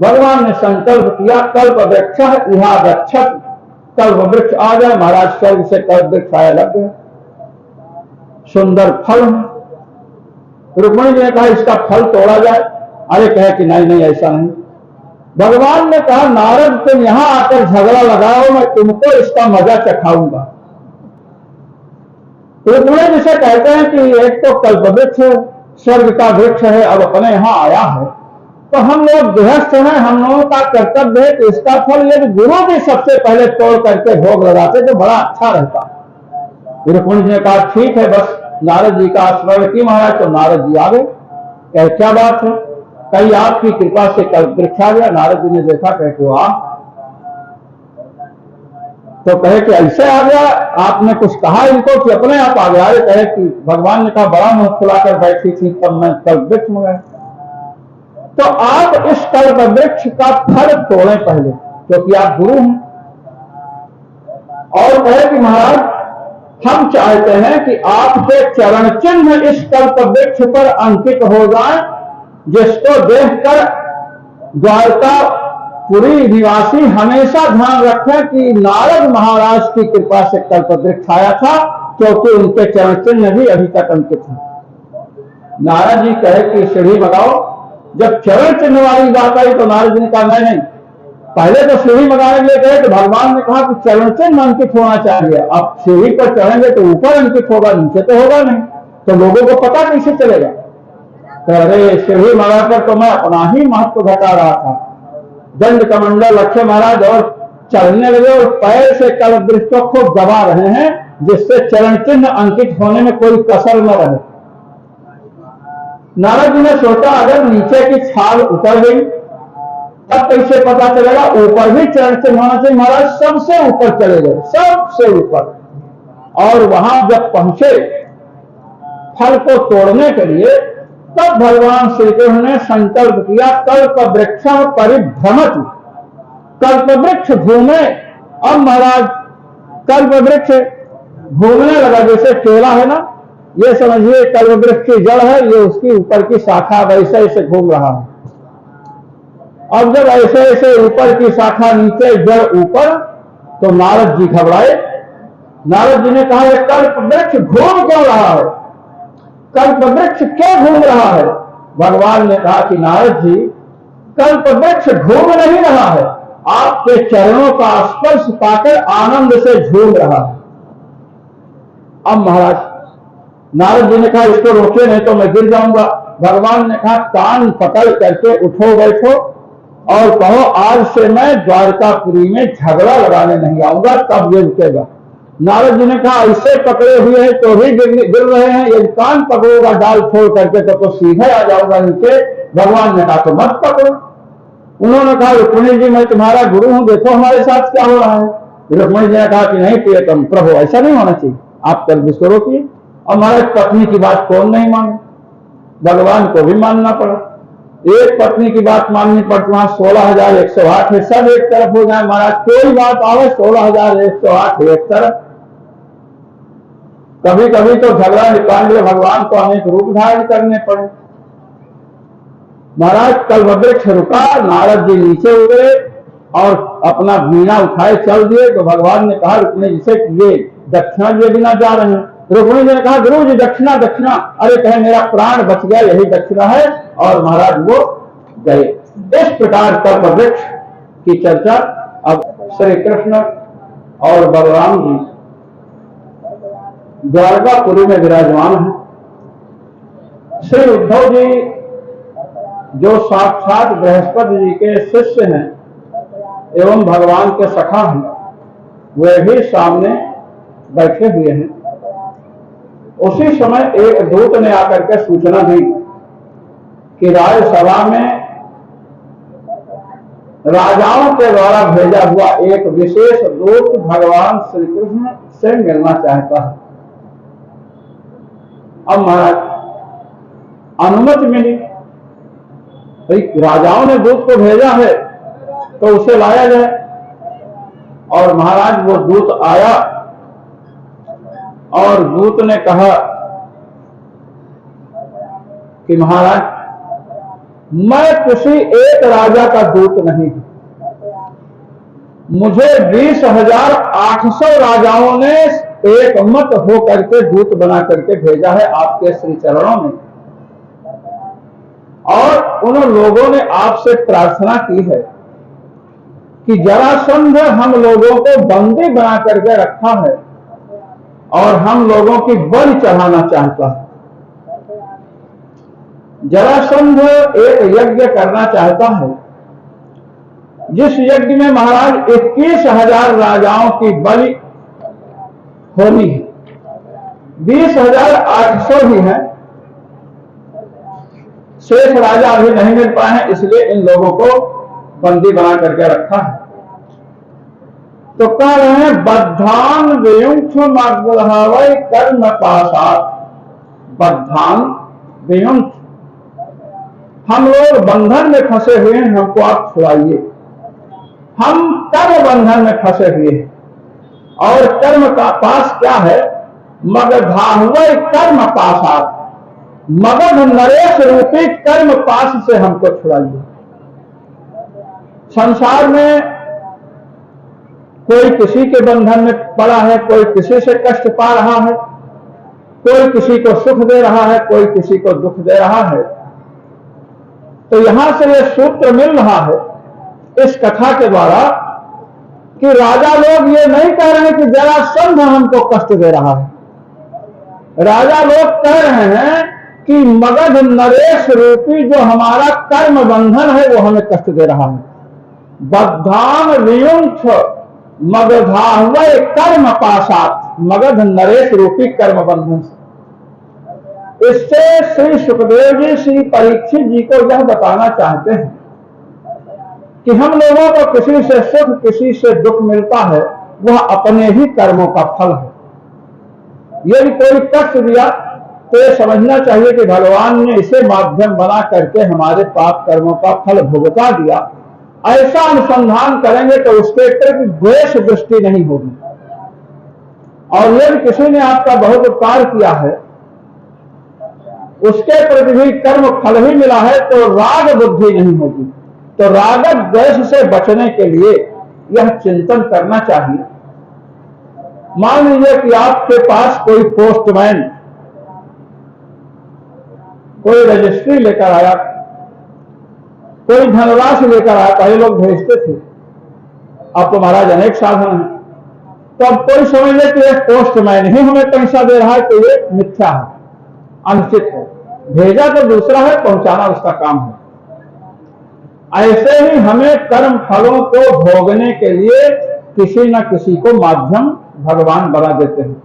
भगवान ने संकल्प किया कल्पवृक्ष यहां रक्षक, कल्पवृक्ष आ गया। महाराज स्वर्ग से कल्पवृक्ष आया लग गया, सुंदर फल है। रुक्मिणी जी ने कहा इसका फल तोड़ा जाए। अरे कहे कि नहीं नहीं ऐसा नहीं। भगवान ने कहा नारद तुम यहां आकर झगड़ा लगाओ, मैं तुमको इसका मजा चखाऊंगा। रुक्मिणी जी से कहते हैं कि एक तो कल्पवृक्ष स्वर्ग का वृक्ष है, अब अपने यहां आया है, तो हम लोग गृहस्थ हैं, हम लोगों का कर्तव्य है कि इसका फल यदि गुरु भी सबसे पहले तोड़ करके भोग लगाते तो बड़ा अच्छा रहता। रुक्मिणी जी ने कहा ठीक है, बस नारद जी का स्मरण की महाराज। तो नारद जी आ गए। कहे क्या बात है? कहीं आपकी कृपा से कल्पवृक्ष आ गया। नारद जी ने देखा, कहे कि वाह। तो कहे कि ऐसे आ गया, आपने कुछ कहा इनको कि अपने आप आ गया? कहे कि भगवान ने कहा बड़ा मुंह खुलाकर बैठी थी तब मैं कल्पवृक्ष में गया। तो आप इस कल्पवृक्ष का फल तोड़े पहले, क्योंकि आप गुरु हैं। और कहे कि महाराज हम चाहते हैं कि आपके चरण चिन्ह इस कल्पवृक्ष पर अंकित हो जाए, जिसको देखकर द्वारकापुरी निवासी हमेशा ध्यान रखें कि नारद महाराज की कृपा से कल्पवृक्ष आया था, क्योंकि उनके चरण चिन्ह भी अभी तक अंकित है। नारद जी कहे कि सीढ़ी लगाओ। जब चरण चिन्ह वाली बात आई तो नारद जी ने कहा नहीं, पहले तो सीढ़ी लगाने के लिए कहे तो भगवान ने कहा कि चरण चिन्ह अंकित होना चाहिए। अब सीढ़ी पर चढ़ेंगे तो ऊपर अंकित होगा, नीचे तो होगा नहीं, तो लोगों को पता कैसे चलेगा? तो अरे सीढ़ी लगाकर तो मैं अपना ही महत्व घटा रहा था। दंड कमंडल रखे महाराज और चढ़ने लगे और पैर से कल्पवृक्ष को खूब दबा रहे हैं, जिससे चरण चिन्ह अंकित होने में कोई कसर न रहे। नारद जी ने सोचा अगर नीचे की छाल उतर गई तब कैसे पता चलेगा? ऊपर भी चरण चिन्ह होना चाहिए। महाराज सबसे ऊपर चले गए, सबसे ऊपर। और वहां जब पहुंचे फल को तोड़ने के लिए, तब भगवान श्री कृष्ण ने संकल्प किया कल्पवृक्ष परिभ्रमत, कल्पवृक्ष घूमे। अब महाराज कल्पवृक्ष घूमने लगा, जैसे केला है ना, ये समझिए कल्पवृक्ष की जड़ है, ये उसकी ऊपर की शाखा, वैसे ऐसे घूम रहा है। अब जब ऐसे ऐसे ऊपर की शाखा नीचे जड़ ऊपर, तो नारद जी घबराए। नारद जी ने कहा ये कल्पवृक्ष घूम क्यों रहा है? कल्पवृक्ष क्यों घूम रहा है? भगवान ने कहा कि नारद जी कल्पवृक्ष घूम नहीं रहा है, आपके चरणों का स्पर्श पाकर आनंद से झूम रहा है। अब महाराज नारद जी ने कहा इसको रोके नहीं तो मैं गिर जाऊंगा। भगवान ने कहा कान पकड़ करके उठो बैठो और कहो आज से मैं द्वारकापुरी में झगड़ा लगाने नहीं आऊंगा, तब ये रुकेगा। नारद जी ने कहा ऐसे पकड़े हुए हैं तो भी गिर रहे हैं, ये कान पकड़ोगा डाल छोड़ करके तो सीधे आ जाऊंगा नीचे। भगवान ने कहा तो मत पकड़ो। उन्होंने कहा रुक्मिणी जी मैं तुम्हारा गुरु हूं, देखो हमारे साथ क्या हो रहा है। रुक्मिणी जी ने कहा कि नहीं प्रियतम प्रभु ऐसा नहीं होना चाहिए, आप कल इसको रोकिए। और हमारे पत्नी की बात कौन नहीं माने? भगवान को भी मानना पड़ा। एक पत्नी की बात माननी पड़ती, वहां 16,108 है, सब एक तरफ हो जाए महाराज, कोई बात आवे 16,108 एक तरफ। कभी कभी तो झगड़ा निकालने के लिए भगवान को अनेक रूप धारण करने पड़े। महाराज कल्पवृक्ष रुका, नारद जी नीचे उतरे और अपना वीणा उठाए चल दिए। तो भगवान ने कहा रुक्मिणी जी से ये दक्षिणा दिए बिना जा रहे हैं। रुक्मिणी जी ने कहा गुरु जी दक्षिणा दक्षिणा। अरे कहे मेरा प्राण बच गया, यही दक्षिणा है। और महाराज वो गए। इस प्रकार कल्पवृक्ष की चर्चा। अब श्री कृष्ण और बलराम जी द्वारकापुरी में विराजमान हैं। श्री उद्धव जी जो साक्षात बृहस्पति जी के शिष्य हैं एवं भगवान के सखा हैं, वे भी सामने बैठे हुए हैं। उसी समय एक दूत ने आकर के सूचना दी कि राय सभा में राजाओं के द्वारा भेजा हुआ एक विशेष दूत भगवान श्री कृष्ण से मिलना चाहता है। अब महाराज अनुमति मिली, राजाओं ने दूत को भेजा है तो उसे लाया जाए। और महाराज वो दूत आया और दूत ने कहा कि महाराज मैं किसी एक राजा का दूत नहीं हूं, मुझे 20,800 राजाओं ने एक मत हो करके दूत बना करके भेजा है आपके श्री चरणों में। और उन लोगों ने आपसे प्रार्थना की है कि जरासंध हम लोगों को बंदी बना करके रखा है और हम लोगों की बलि चढ़ाना चाहता है। जरासंध एक यज्ञ करना चाहता है जिस यज्ञ में महाराज 21,000 राजाओं की बलि होनी है। 20,800 ही है, शेष राजा अभी नहीं मिल पाए हैं, इसलिए इन लोगों को बंदी बना करके रखा है। तो कह रहे हैं बद्धान वियुंक्ष मग्धावै कर्म पाशात्। बद्धान वियुंक्ष, हम लोग बंधन में फंसे हुए हैं, हमको आप छुड़ाइए। हम कर्म बंधन में फंसे हुए हैं और कर्म का पास क्या है? मगधावै कर्म पाशात्। मगध नरेश रूपी कर्म पास से हमको छुड़ाइए। संसार में कोई किसी के बंधन में पड़ा है, कोई किसी से कष्ट पा रहा है, कोई किसी को सुख दे रहा है, कोई किसी को दुख दे रहा है। तो यहां से यह सूत्र मिल रहा है इस कथा के द्वारा कि राजा लोग ये नहीं कह रहे हैं कि जरासंध हमको कष्ट दे रहा है। राजा लोग कह रहे हैं कि मगध नरेश रूपी जो हमारा कर्म बंधन है वो हमें कष्ट दे रहा है। बद्धान वियुंक्ष मगधावै कर्म पाशात्। मगध नरेश रूपी कर्म बंधन से। इससे श्री सुखदेव जी श्री परीक्षित जी को यह बताना चाहते हैं कि हम लोगों को किसी से सुख किसी से दुख मिलता है वह अपने ही कर्मों का फल है। यदि कोई कष्ट दिया तो ये समझना चाहिए कि भगवान ने इसे माध्यम बना करके हमारे पाप कर्मों का फल भुगता दिया। ऐसा अनुसंधान करेंगे तो उसके प्रति द्वेष दृष्टि नहीं होगी। और यदि किसी ने आपका बहुत उपकार किया है उसके प्रति भी कर्म फल ही मिला है तो राग बुद्धि नहीं होगी। तो राग द्वेष से बचने के लिए यह चिंतन करना चाहिए। मान लीजिए कि आपके पास कोई पोस्टमैन कोई रजिस्ट्री लेकर आया, कोई धनराशि लेकर आया। पहले लोग भेजते थे, अब तो महाराज अनेक साधन हैं। तो अब कोई समझ ले कि एक पोस्टमैन ही हमें पैसा दे रहा है तो ये मिथ्या है, अनुचित है। भेजा तो दूसरा है, पहुंचाना उसका काम है। ऐसे ही हमें कर्म फलों को भोगने के लिए किसी न किसी को माध्यम भगवान बना देते हैं।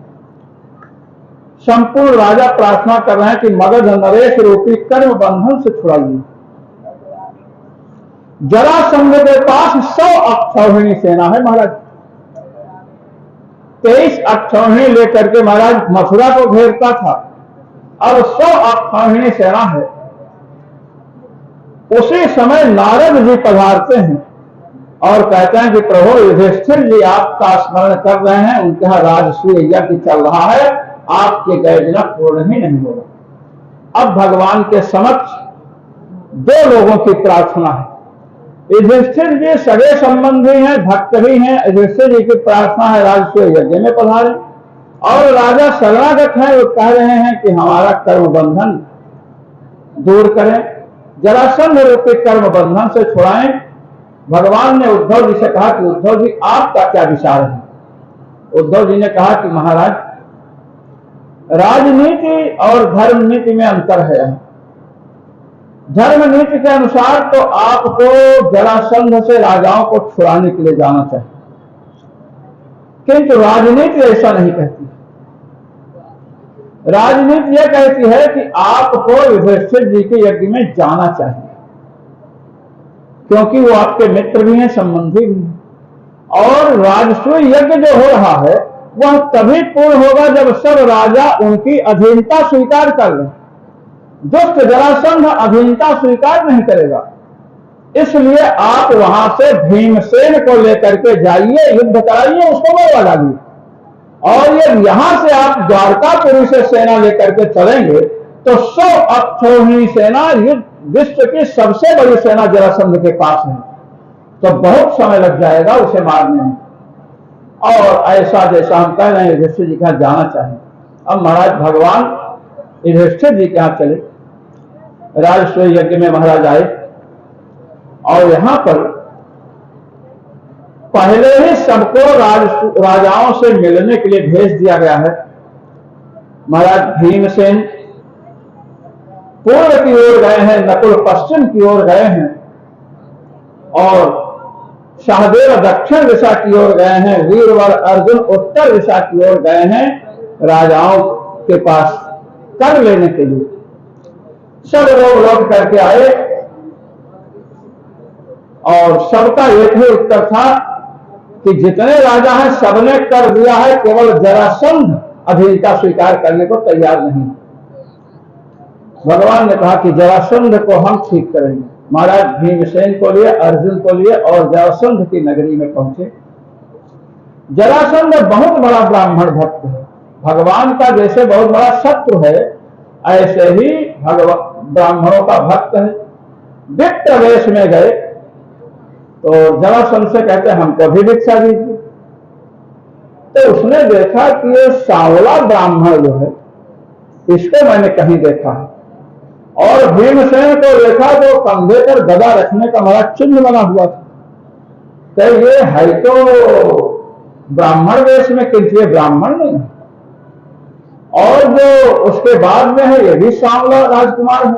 संपूर्ण राजा प्रार्थना कर रहे हैं कि मगध नरेश रूपी कर्म बंधन से छुड़ाइए। जरासंध के पास 100 अक्षौहिणी सेना है महाराज। 23 अक्षौहिणी लेकर के महाराज मथुरा को घेरता था। अब 100 अक्षौहिणी सेना है। उसी समय नारद जी पधारते हैं और कहते हैं कि प्रभु युधिष्ठिर जी आपका स्मरण कर रहे हैं, उनके यहां राजसूय यज्ञ चल रहा है, आपके गए बिना पूर्ण ही नहीं होगा। अब भगवान के समक्ष 2 लोगों की प्रार्थना है। युधिष्ठिर जी सगे संबंधी हैं, भक्त भी हैं। युधिष्ठिर जी की प्रार्थना है राजसूय यज्ञ में पधारें। और राजा शरणागत हैं, वो कह रहे हैं कि हमारा कर्म बंधन दूर करें, जरासंध रूपी कर्म बंधन से छुड़ाएं। भगवान ने उद्धव जी से कहा कि उद्धव जी आपका क्या विचार है? उद्धव जी ने कहा कि महाराज राजनीति और धर्म नीति में अंतर है। धर्म नीति के अनुसार तो आपको जरासंध से राजाओं को छुड़ाने के लिए जाना चाहिए, किंतु राजनीति ऐसा नहीं कहती। राजनीति यह कहती है कि आपको युधिष्ठिर जी के यज्ञ में जाना चाहिए। क्योंकि वो आपके मित्र भी हैं, संबंधी भी हैं। और राजसूय यज्ञ जो हो रहा है वह तभी पूर्ण होगा जब सब राजा उनकी अधीनता स्वीकार कर लें। दुष्ट जरासंध अधीनता स्वीकार नहीं करेगा, इसलिए आप वहां से भीमसेन को लेकर के जाइए, युद्ध कराइए, उसको मरवा डालिए। और ये यहां से आप द्वारकापुरी से सेना लेकर के चलेंगे तो 100 अक्षौहिणी सेना विश्व की सबसे बड़ी सेना जरासंध के पास है, तो बहुत समय लग जाएगा उसे मारने में। और ऐसा जैसा हम कह रहे हैं युधिष्ठिर जी के यहां जाना चाहिए। अब महाराज भगवान युधिष्ठिर जी के यहां चले, राजसूय यज्ञ में महाराज आए, और यहां पर पहले ही सबको राजाओं से मिलने के लिए भेज दिया गया है। महाराज भीमसेन पूर्व की ओर गए हैं, नकुल पश्चिम की ओर गए हैं, और सहदेव दक्षिण दिशा की ओर गए हैं, वीरवर अर्जुन उत्तर दिशा की ओर गए हैं राजाओं के पास कर लेने के लिए। सब लोग लौट करके आए और सबका एक ही उत्तर था कि जितने राजा हैं सबने कर दिया है, केवल जरासंध अधीनता स्वीकार करने को तैयार नहीं। भगवान ने कहा कि जरासंध को हम ठीक करेंगे। महाराज भीमसेन को लिए, अर्जुन को लिए और जरासंध की नगरी में पहुंचे। जरासंध बहुत बड़ा ब्राह्मण भक्त है, भगवान का जैसे बहुत बड़ा शत्रु है ऐसे ही ब्राह्मणों का भक्त है। विप्र वेश में गए तो जरासंध से कहते हमको भी भिक्षा दीजिए। तो उसने देखा कि ये सांवला ब्राह्मण जो है इसको मैंने कहीं देखा है, और भीमसेन को देखा तो कंधे पर गदा रखने का हमारा चिन्ह बना हुआ था। तो ये है तो ब्राह्मण वेश में, किंतु ये ब्राह्मण नहीं है। और जो उसके बाद में है ये भी सांवला राजकुमार है,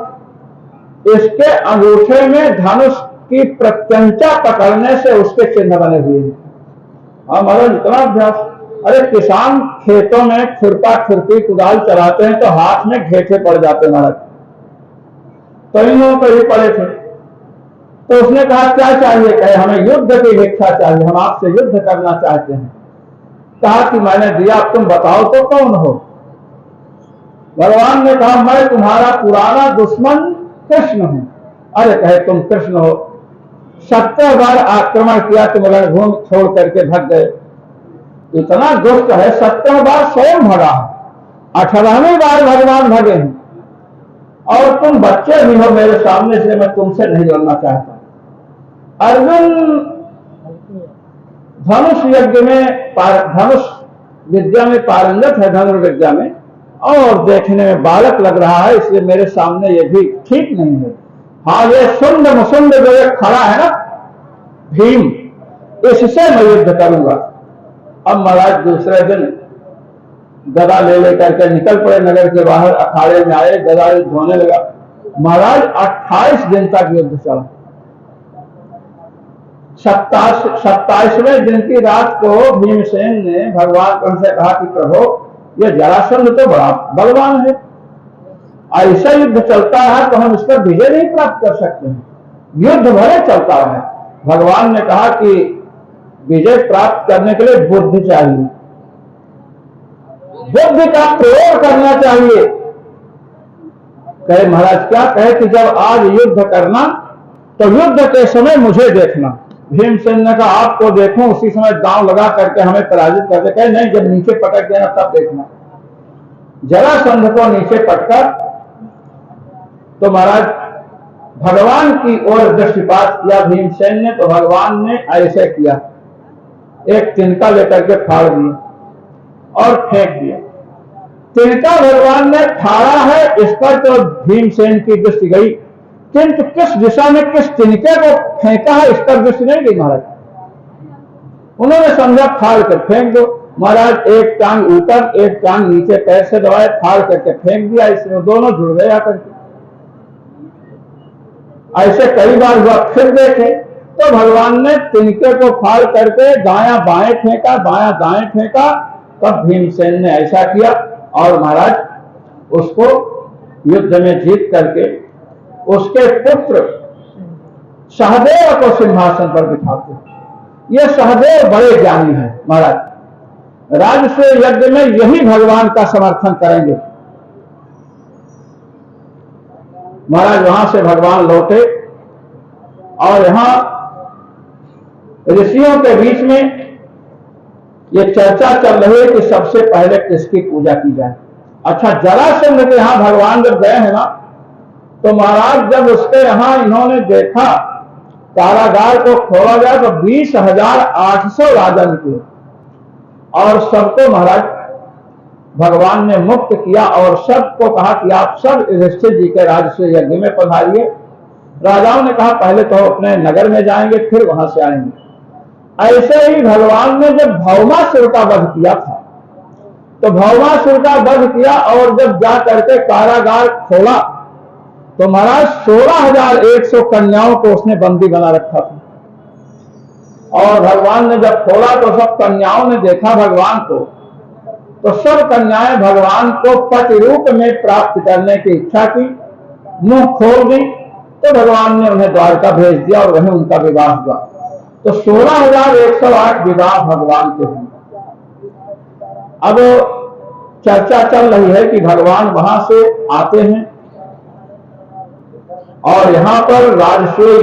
इसके अंगूठे में धनुष की प्रत्यंचा पकड़ने से उसके चिन्ह बने हुए हैं। हमारा इतना अभ्यास, अरे किसान खेतों में खुरपा खुरपी कुदाल चलाते हैं तो हाथ में घेटे पड़ जाते महाराज, कई लोग कहीं पड़े थे। तो उसने कहा क्या चाहिए? कहे हमें युद्ध की भिक्षा चाहिए, हम आपसे युद्ध करना चाहते हैं। कहा कि मैंने दिया, तुम बताओ तो कौन हो? भगवान ने कहा मैं तुम्हारा पुराना दुश्मन कृष्ण हूं। अरे कहे तुम कृष्ण हो, 70 बार आक्रमण किया, तुम रणभूमि छोड़ करके भाग गए। इतना दुष्ट है, 70 बार स्वयं भगा, 18वीं बार भगवान भगे हैं, और तुम बच्चे भी हो मेरे सामने से, मैं तुमसे नहीं लड़ना चाहता। अर्जुन धनुष यज्ञ में, धनुष विद्या में पारंगत है, धनुर्विद्या में, और देखने में बालक लग रहा है, इसलिए मेरे सामने ये भी ठीक नहीं है। हाँ, ये सुंद मुसुंद जो एक खड़ा है ना भीम, इससे मैं युद्ध करूंगा। अब महाराज दूसरे दिन गदा ले लेकर के निकल पड़े नगर के बाहर, अखाड़े में आए, गदा धोने लगा। महाराज 28 दिन तक युद्ध चला। 27वें दिन की रात को भीमसेन ने भगवान से कहा कि प्रभु ये जरासंध तो बड़ा बलवान है, ऐसा युद्ध चलता है तो हम इस पर विजय नहीं प्राप्त कर सकते हैं, युद्ध भले चलता है। भगवान ने कहा कि विजय प्राप्त करने के लिए बुद्धि चाहिए, बुद्धि का प्रयोग करना चाहिए। कहे महाराज क्या? कहे कि जब आज युद्ध करना तो युद्ध के समय मुझे देखना। भीमसेन ने कहा आपको देखूं, उसी समय दांव लगा करके हमें पराजित कर दे। कहे नहीं, जब नीचे पटक देना तब देखना। जरासंध को नीचे पटकर तो महाराज भगवान की ओर दृष्टिपात किया भीमसेन ने, तो भगवान ने ऐसे किया, एक तिनका लेकर के फाड़ दिया और फेंक दिया। तिनका भगवान ने फाड़ा है, इस पर तो भीमसेन की दृष्टि गई, किंतु किस दिशा में किस तिनके को फेंका है इस पर दृष्टि नहीं गई महाराज। उन्होंने समझा फाड़ कर फेंक दो। महाराज एक टांग ऊपर एक टांग नीचे पैर से दबाए, फाड़ करके फेंक दिया, इसमें दोनों जुड़ गए आकर के। ऐसे कई बार हुआ, फिर देखे तो भगवान ने तिनके को फाड़ करके दायां बाएं फेंका, बायां दाएं फेंका, तब भीमसेन ने ऐसा किया और महाराज उसको युद्ध में जीत करके उसके पुत्र सहदेव को सिंहासन पर बिठाते हैं। ये सहदेव बड़े ज्ञानी हैं महाराज। राजसूय यज्ञ में यही भगवान का समर्थन करेंगे। महाराज वहां से भगवान लौटे और यहां ऋषियों के बीच में ये चर्चा चल रही है कि सबसे पहले किसकी पूजा की जाए। अच्छा, जरासंध के यहां भगवान जब गए हैं ना, तो महाराज जब उसके यहां इन्होंने देखा कारागार को खोला गया तो 20,800 राजा निकले और सबको महाराज भगवान ने मुक्त किया और सबको कहा कि आप सब युधिष्ठिर जी के राजसूय यज्ञ में पधारिए। राजाओं ने कहा पहले तो अपने नगर में जाएंगे फिर वहां से आएंगे। ऐसे ही भगवान ने जब भौमासुर का वध किया था, तो भौमासुर का वध किया और जब जा करके कारागार खोला तो महाराज 16,100 कन्याओं को उसने बंदी बना रखा था। और भगवान ने जब खोला तो सब कन्याओं ने देखा भगवान को, तो सब कन्याएं भगवान को पति रूप में प्राप्त करने की इच्छा की, मुंह खोल दी, तो भगवान ने उन्हें द्वारका भेज दिया और वहीं उनका विवाह हुआ। तो 16,108 विवाह भगवान के हुए। अब चर्चा चल रही है कि भगवान वहां से आते हैं और यहां पर राजसूय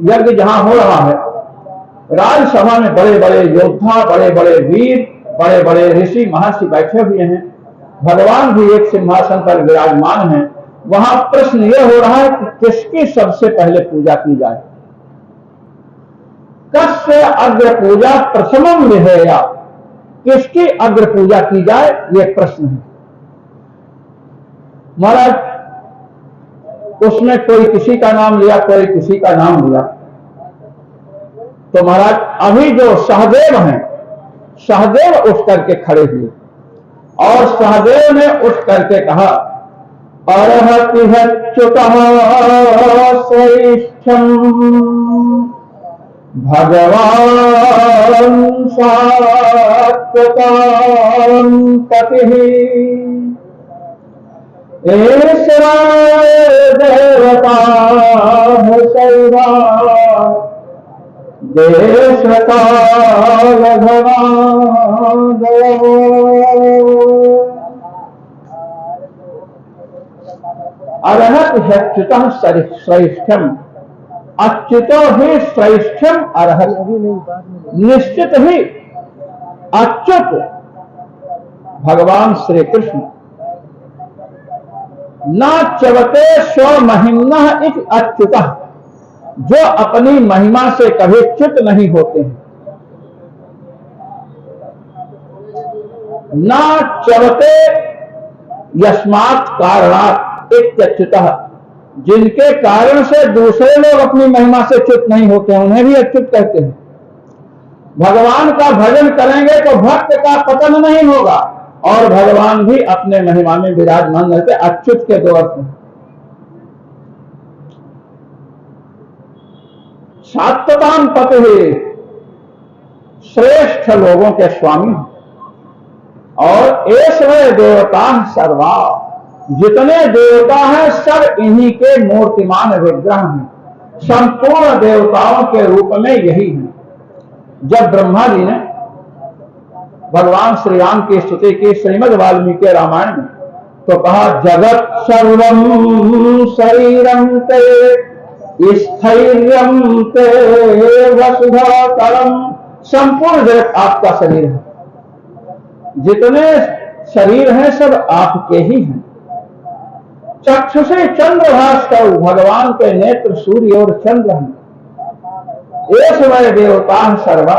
यज्ञ जहां हो रहा है, राजसभा में बड़े बड़े योद्धा, बड़े बड़े वीर, बड़े बड़े ऋषि महर्षि बैठे हुए हैं। भगवान भी एक सिंहासन पर विराजमान हैं। वहां प्रश्न यह हो रहा है कि किसकी सबसे पहले पूजा की जाए। कस्य अग्र पूजा प्रथमम विधेया, किसकी अग्र पूजा की जाए, यह प्रश्न है महाराज। उसमें कोई किसी का नाम लिया, कोई किसी का नाम लिया। तो महाराज अभी जो सहदेव हैं, सहदेव उठ करके खड़े हुए और सहदेव ने उठ करके कहा अर्हति च्युतः श्रेष्ठम् भगवान सात्वतां पतिः ईश्वराय देवताः सर्वा देशकाल धनादयो। अर्हत च्युतः श्रेष्ठम, अच्युतो ही श्रेष्ठम अर्हत। निश्चित ही अच्युत भगवान श्री कृष्ण न च्यवते स्वमहिम्नः इति अच्युतः, जो अपनी महिमा से कभी च्युत नहीं होते हैं। न च्यवते यस्मात् कारणात् इत्यच्युतः, जिनके कारण से दूसरे लोग अपनी महिमा से च्युत नहीं होते हैं उन्हें भी अच्युत कहते हैं। भगवान का भजन करेंगे तो भक्त का पतन नहीं होगा और भगवान भी अपने महिमा में विराजमान रहते। अच्युत के दो अर्थ हैं। सात्वतां पतिः, श्रेष्ठ लोगों के स्वामी, और ईश्वर देवता सर्वा, जितने देवता हैं सब इन्हीं के मूर्तिमान विग्रह हैं। संपूर्ण देवताओं के रूप में यही है। जब ब्रह्मा जी ने भगवान श्री राम की स्तुति की श्रीमद् वाल्मीकि रामायण में, तो कहा जगत सर्वम शरीरम ते स्थैर्यम ते वसुधातरम, संपूर्ण जगत आपका शरीर है। जितने शरीर हैं सब आपके ही हैं। चक्षुषे चंद्रभास्कर, भगवान के नेत्र सूर्य और चंद्र हैं। ईश्वर देवता सर्वा,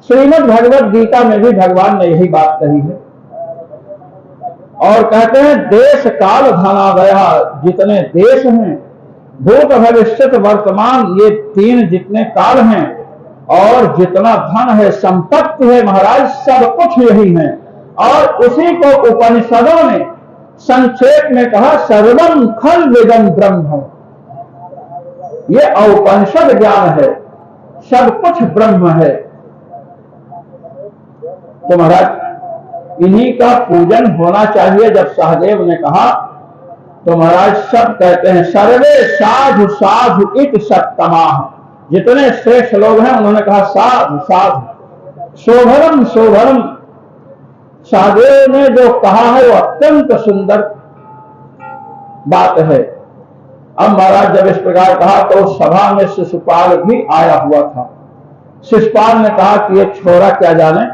श्रीमद् भगवद गीता में भी भगवान ने यही बात कही है। और कहते हैं देश काल धनादया, जितने देश हैं, भूत भविष्यत वर्तमान, ये तीन जितने काल हैं, और जितना धन है, संपत्ति है महाराज, सब कुछ यही है। और उसी को उपनिषदों ने संक्षेप में कहा सर्वम खल्विदं ब्रह्म। ये औपनिषद ज्ञान है, सब कुछ ब्रह्म है। तो महाराज इन्हीं का पूजन होना चाहिए। जब सहदेव ने कहा तो महाराज सब कहते हैं सर्वे साधु साधु इत सत्तमा, जितने श्रेष्ठ लोग हैं उन्होंने कहा साधु साधु। शोभरम शोभरम, साधु ने जो कहा है वो अत्यंत सुंदर बात है। अब महाराज जब इस प्रकार कहा तो सभा में शिशुपाल भी आया हुआ था। शिशुपाल ने कहा कि ये छोरा क्या जाने,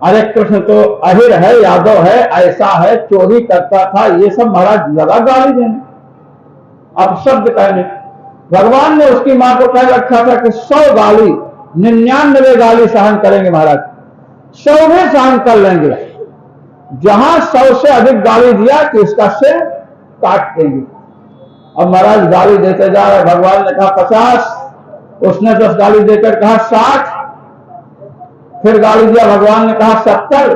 अरे कृष्ण तो अहिर है, यादव है, ऐसा है, चोरी करता था, ये सब महाराज लगा गाली देने, अब शब्द कहने। भगवान ने उसकी मां को कह रखा था कि 100 गाली 99 गाली सहन करेंगे महाराज, 100 भी सहन कर लेंगे। जहां 100 से अधिक गाली दिया कि इसका सिर काट देंगे। अब महाराज गाली देते जा रहे, भगवान ने कहा 50, उसने 10 गाली देकर कहा 60, फिर गाली दिया, भगवान ने कहा 70,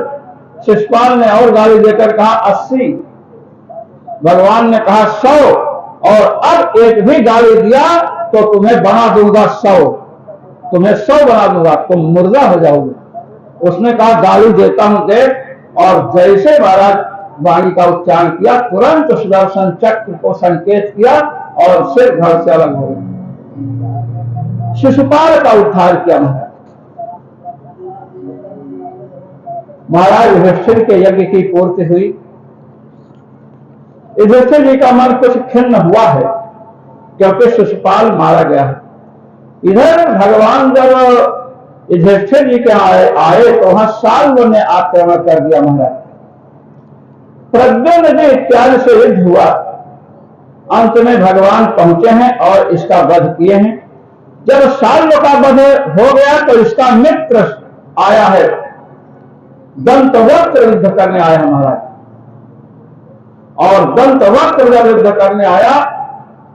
शिशुपाल ने और गाली देकर कहा 80, भगवान ने कहा 100, और अब एक भी गाली दिया तो तुम्हें बना दूंगा 100, तुम्हें 100 बना दूंगा, तुम मुर्दा हो जाओगे। उसने कहा गाली देता हूं देख, और जैसे महाराज वाणी का उच्चारण किया तुरंत सुदर्शन चक्र को संकेत किया और सिर घर से अलग हो गए। शिशुपाल का उद्धार किया महाराज युधिष्ठिर के यज्ञ की पूर्ति हुई। युधिष्ठिर जी का मन कुछ खिन्न हुआ है क्योंकि शिशुपाल मारा गया है। इधर भगवान जब युधिष्ठिर जी के आए तो वहां साल्व ने आक्रमण कर दिया महाराज। प्रद्युम्न जी इत्यादि से युद्ध हुआ, अंत में भगवान पहुंचे हैं और इसका वध किए हैं। जब साल्व का वध हो गया तो इसका मित्र आया है, दंतवक्र युद्ध करने आया महाराज, और दंतवक्र जब युद्ध करने आया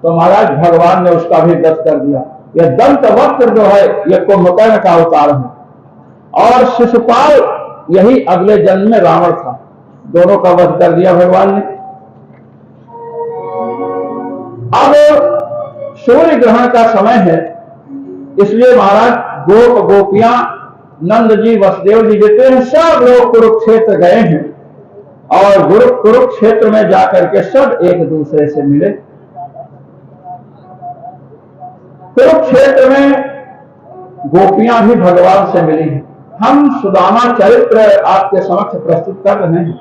तो महाराज भगवान ने उसका भी वध कर दिया। यह दंतवक्र जो है यह कुंभकर्ण का अवतार है, और शिशुपाल यही अगले जन्म में रावण था। दोनों का वध कर दिया भगवान ने। अब सूर्य ग्रहण का समय है, इसलिए महाराज गोप गोपियां, नंद जी, वसुदेव जी जितने हैं सब लोग कुरुक्षेत्र गए हैं, और कुरुक्षेत्र में जाकर के सब एक दूसरे से मिले। कुरुक्षेत्र में गोपियां भी भगवान से मिली हैं। हम सुदामा चरित्र आपके समक्ष प्रस्तुत कर रहे हैं।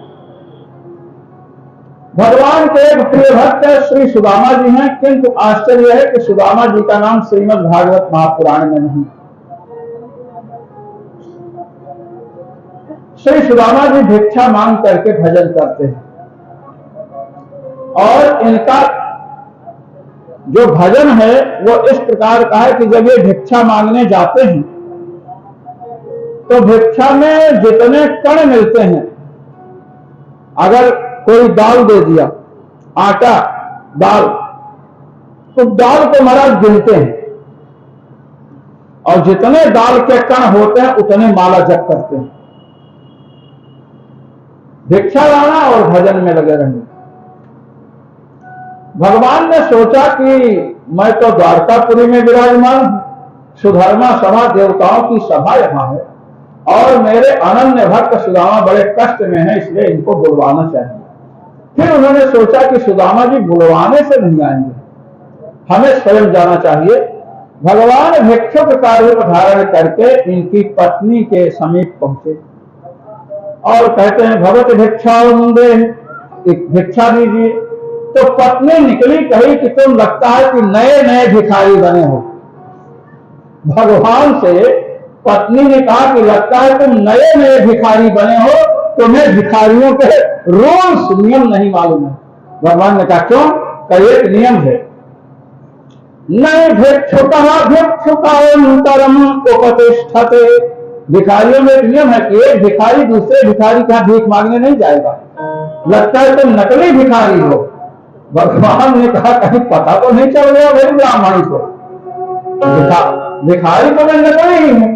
भगवान के एक प्रिय भक्त श्री सुदामा जी हैं, किंतु आश्चर्य है कि सुदामा जी का नाम श्रीमद् भागवत महापुराण में नहीं। श्री सुदामा जी भिक्षा मांग करके भजन करते हैं, और इनका जो भजन है वो इस प्रकार का है कि जब ये भिक्षा मांगने जाते हैं तो भिक्षा में जितने कण मिलते हैं, अगर कोई दाल दे दिया, आटा दाल, तो दाल को महाराज गिनते हैं, और जितने दाल के कण होते हैं उतने माला जप करते हैं। भिक्षा लाना और भजन में लगे रहना। भगवान ने सोचा कि मैं तो द्वारकापुरी में विराजमान हूं, सुधर्मा सभा देवताओं की सभा यहां है, और मेरे अनन्य भक्त सुदामा बड़े कष्ट में हैं, इसलिए इनको बुलवाना चाहिए। फिर उन्होंने सोचा कि सुदामा जी बुलवाने से नहीं आएंगे, हमें स्वयं जाना चाहिए। भगवान भिक्षुक का रूप धारण करके इनकी पत्नी के समीप पहुंचे और कहते हैं भगवत भिक्षा दे, भिक्षा दीजिए। तो पत्नी निकली, कही कि तुम लगता है कि नए नए भिखारी बने हो। भगवान से पत्नी ने कहा कि लगता है तुम नए नए भिखारी बने हो, तुम्हें भिखारियों के रूल्स नियम नहीं मालूम है। भगवान ने कहा क्यों? का एक नियम है, नए भिक्षुकांतरम उपतिष्ठते। भिखारियों में एक नियम है कि एक भिखारी दूसरे भिखारी का भीख मांगने नहीं जाएगा। लगता है तुम नकली भिखारी हो। भगवान ने कहा कहीं पता तो नहीं चल गया मेरी ब्राह्मणी को, भिखारी तो मैं नकली ही हूं।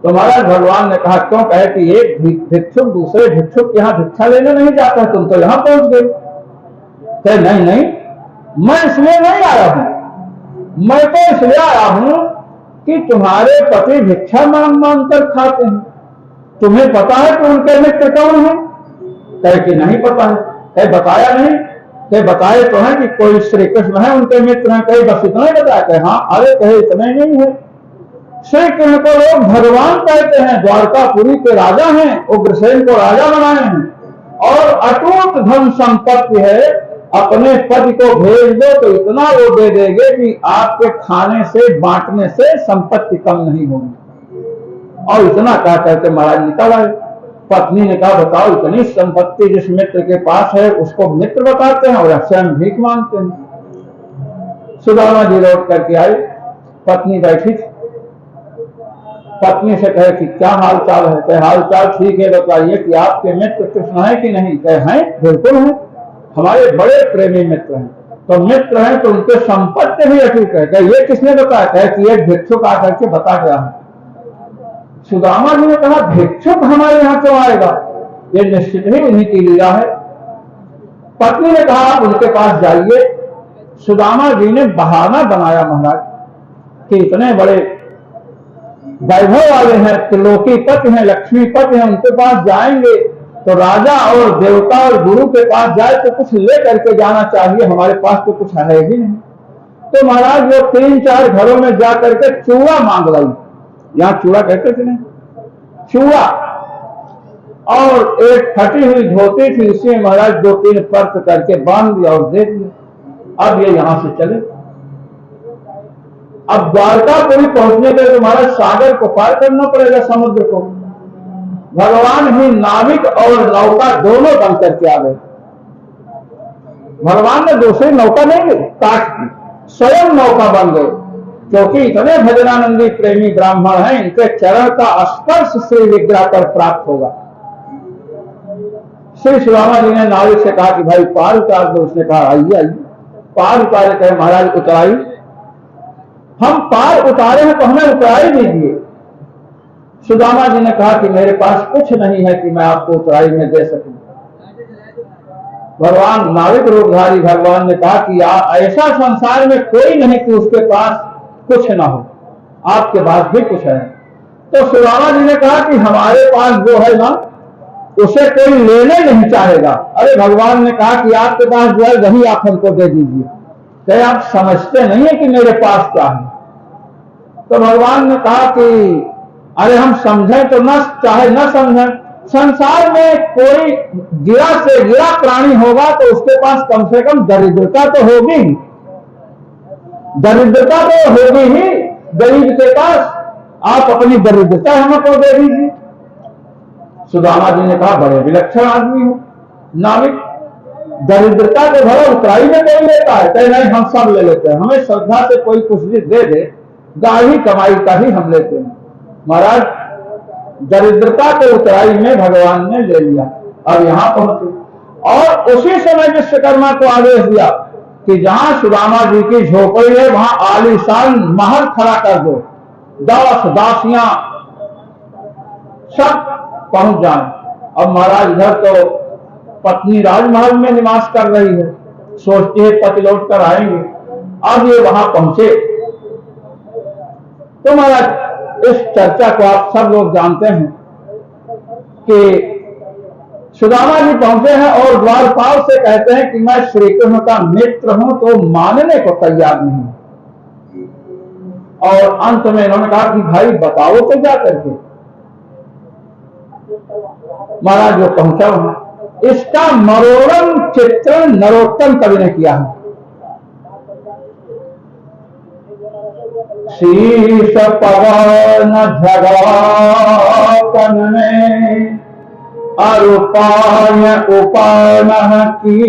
तो महाराज भगवान ने कहा क्यों? कहे कि एक भिक्षुक दूसरे भिक्षुक यहां भिक्षा लेने नहीं जाता, तुम तो यहां पहुंच गए। कहे नहीं नहीं, मैं इसलिए नहीं आया हूं, मैं तो इसलिए आया हूं कि तुम्हारे पति भिक्षा मांग मांग कर खाते हैं, तुम्हें पता है कि उनके मित्र कौन है? कहे कि नहीं पता है। कहीं बताया नहीं, कहीं बताए तो है कि कोई श्री कृष्ण है उनके मित्र हैं, कहीं बस इतना ही बताया कहे हाँ, अरे कहे इतना ही नहीं है। श्री कृष्ण को लोग भगवान कहते हैं, द्वारकापुरी के राजा हैं, उग्रसेन को राजा बनाए हैं और अटूट धन संपत्ति है। अपने पति को भेज दो तो इतना वो दे देंगे कि आपके खाने से बांटने से संपत्ति कम नहीं होगी। और इतना कह करके महाराज निकल आए। पत्नी ने कहा बताओ इतनी संपत्ति जिस मित्र के पास है उसको मित्र बताते हैं और स्वयं भीख मांगते हैं। सुदामा जी लौट करके आए, पत्नी बैठी थी। पत्नी से कहे कि क्या हाल चाल है? कहे हाल चाल ठीक है, बताइए कि आपके मित्र कृष्ण है कि नहीं? कहे हैं, बिल्कुल है, हमारे बड़े प्रेमी मित्र हैं। तो मित्र हैं तो उनके संपत्ति भी अटूट है। कहे ये किसने बताया? कहे कि एक भिक्षुक आकर के बता गया है। सुदामा जी ने कहा भिक्षुक हमारे यहाँ क्यों आएगा? ये निश्चित ही उन्हीं की लीला है। पत्नी ने कहा आप उनके पास जाइए। सुदामा जी ने बहाना बनाया महाराज कि इतने बड़े वैभव वाले हैं, त्रिलोकी पति हैं, लक्ष्मी पति हैं, उनके पास जाएंगे तो राजा और देवता और गुरु के पास जाए तो कुछ ले करके जाना चाहिए, हमारे पास तो कुछ है ही नहीं। तो महाराज वो 3-4 घरों में जा करके चूड़ा मांग लाई। यहाँ चूड़ा कहते थे नहीं, चूड़ा, और एक फटी हुई धोती थी, उसी महाराज 2-3 पर्त करके बांध दिया और दे दिया। अब ये यहां से चले। अब द्वारकापुरी पहुंचने के लिए महाराज सागर को पार करना पड़ेगा, समुद्र को। भगवान ही नाविक और नौका दोनों बन करके आ गए। भगवान ने दूसरी नौका नहीं काट दी, स्वयं नौका बन गए, क्योंकि इतने भजनानंदी प्रेमी ब्राह्मण हैं, इनके चरण का स्पर्श श्री विग्रह पर प्राप्त होगा। श्री सुदामा जी ने नाविक से कहा कि भाई पार उतार दो। उसने कहा आइए आइए। पार उतारे, कहे महाराज उतराई। हम पार उतारे हैं तो हमें उतराई दीजिए। सुदामा जी ने कहा कि मेरे पास कुछ नहीं है कि मैं आपको उतराई में दे सकूं। भगवान नाविक रूपधारी भगवान ने कहा कि ऐसा संसार में कोई नहीं कि उसके पास कुछ ना हो, आपके पास भी कुछ है। तो सुदामा जी ने कहा कि हमारे पास जो है ना उसे कोई लेने नहीं चाहेगा। अरे भगवान ने कहा कि आपके पास जो है वही आप हमको दे दीजिए। कहे आप समझते नहीं है कि मेरे पास क्या है? तो भगवान ने कहा कि अरे हम समझें तो न चाहे न समझें, संसार में कोई गिरा से गिरा प्राणी होगा तो उसके पास कम से कम दरिद्रता तो होगी, दरिद्रता तो होगी ही गरीब के पास। आप अपनी दरिद्रता हमको दे दीजिए। सुदामा जी ने कहा बड़े विलक्षण आदमी हो नाविक, दरिद्रता को भरा उतराई में कोई लेता है? कहे नहीं, हम सब ले लेते हैं, हमें श्रद्धा से कोई कुछ भी दे दे, गाढ़ी कमाई का ही हम लेते हैं। महाराज दरिद्रता को उतराई में भगवान ने ले लिया। अब यहां पहुंचे और उसी समय विश्वकर्मा को आदेश दिया कि जहां सुदामा जी की झोपड़ी है वहां आलीशान महल खड़ा कर दो, दास दासियां सब पहुंच जाए। अब महाराज इधर तो पत्नी राजमहल में निवास कर रही है, सोचती है पति लौट कर आएंगे। अब ये वहां पहुंचे तो महाराज इस चर्चा को आप सब लोग जानते हैं कि सुदामा जी पहुंचे हैं और द्वारपाल से कहते हैं कि मैं श्री कृष्ण का मित्र हूं, तो मानने को तैयार नहीं। और अंत में इन्होंने कहा कि भाई बताओ तो क्या करके। महाराज जो पहुंचा हूं, इसका मनोरम चित्रण नरोत्तम कवि ने किया है। शीश पवन झगापन में अरुपाय उपान की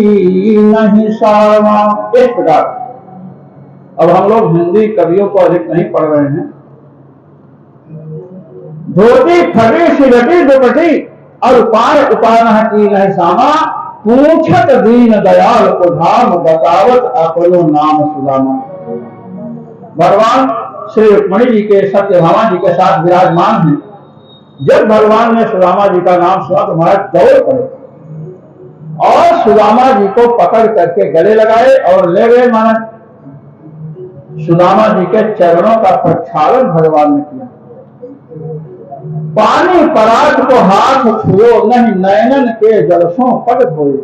नहीं सामा। इस प्रकार अब हम लोग हिंदी कवियों को अधिक नहीं पढ़ रहे हैं। धोती फटी सिलटी दुपटी अरुपाय उपान की नहीं सामा, पूछत दीन दयाल को धाम बतावत अपनो नाम सुदामा। भगवान श्री रुक्मिणी जी के सत्यभामा जी के साथ विराजमान हैं। जब भगवान ने सुदामा जी का नाम सुना तो महाराज दौड़ पड़े और सुदामा जी को पकड़ करके गले लगाए और ले गए। महाराज सुदामा जी के चरणों का प्रक्षालन भगवान ने किया। पानी पराग को हाथ छुओ नहीं, नयनन के जलसों पग धोए।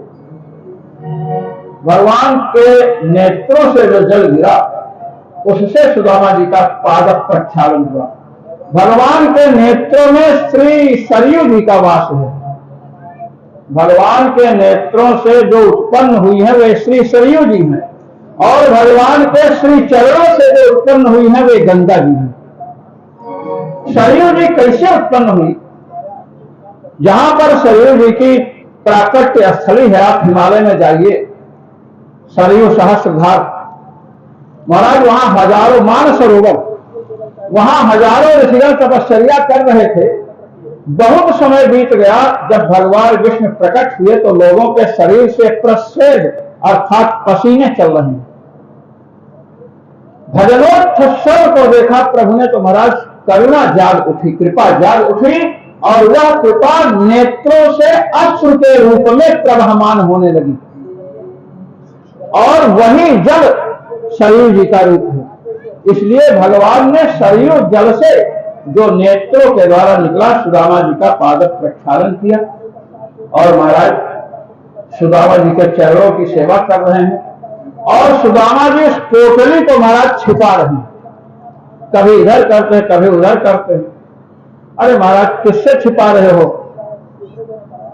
भगवान के नेत्रों से जो जल गिरा उससे सुदामा जी का पाद प्रक्षालन हुआ। भगवान के नेत्रों में श्री सरयू जी का वास है। भगवान के नेत्रों से जो उत्पन्न हुई है वे श्री सरयू जी हैं, और भगवान के श्री चरणों से जो उत्पन्न हुई है वे गंगा जी हैं। सरयू जी कैसे उत्पन्न हुई? जहां पर सरयू जी की प्राकट्य स्थली है, आप हिमालय में जाइए, सरयू सहस्त्रधार, महाराज वहां हजारों मानसरोवर, वहां हजारों ऋषिगण तपश्चर्या कर रहे थे। बहुत समय बीत गया, जब भगवान विष्णु प्रकट हुए तो लोगों के शरीर से प्रस्वेद अर्थात पसीने चल रहे हैं। भजनोत्सव को देखा प्रभु ने तो महाराज करुणा जाग उठी, कृपा जाग उठी, और वह कृपा नेत्रों से अश्रु के रूप में प्रवहमान होने लगी, और वही जल सरयू जी का रूप है। इसलिए भगवान ने सरयू जल से जो नेत्रों के द्वारा निकला सुदामा जी का पाद प्रक्षालन किया, और महाराज सुदामा जी के चरणों की सेवा कर रहे हैं, और सुदामा जी इस पोटली को महाराज छिपा रहे हैं, कभी इधर करते हैं कभी उधर करते हैं। अरे महाराज किससे छिपा रहे हो?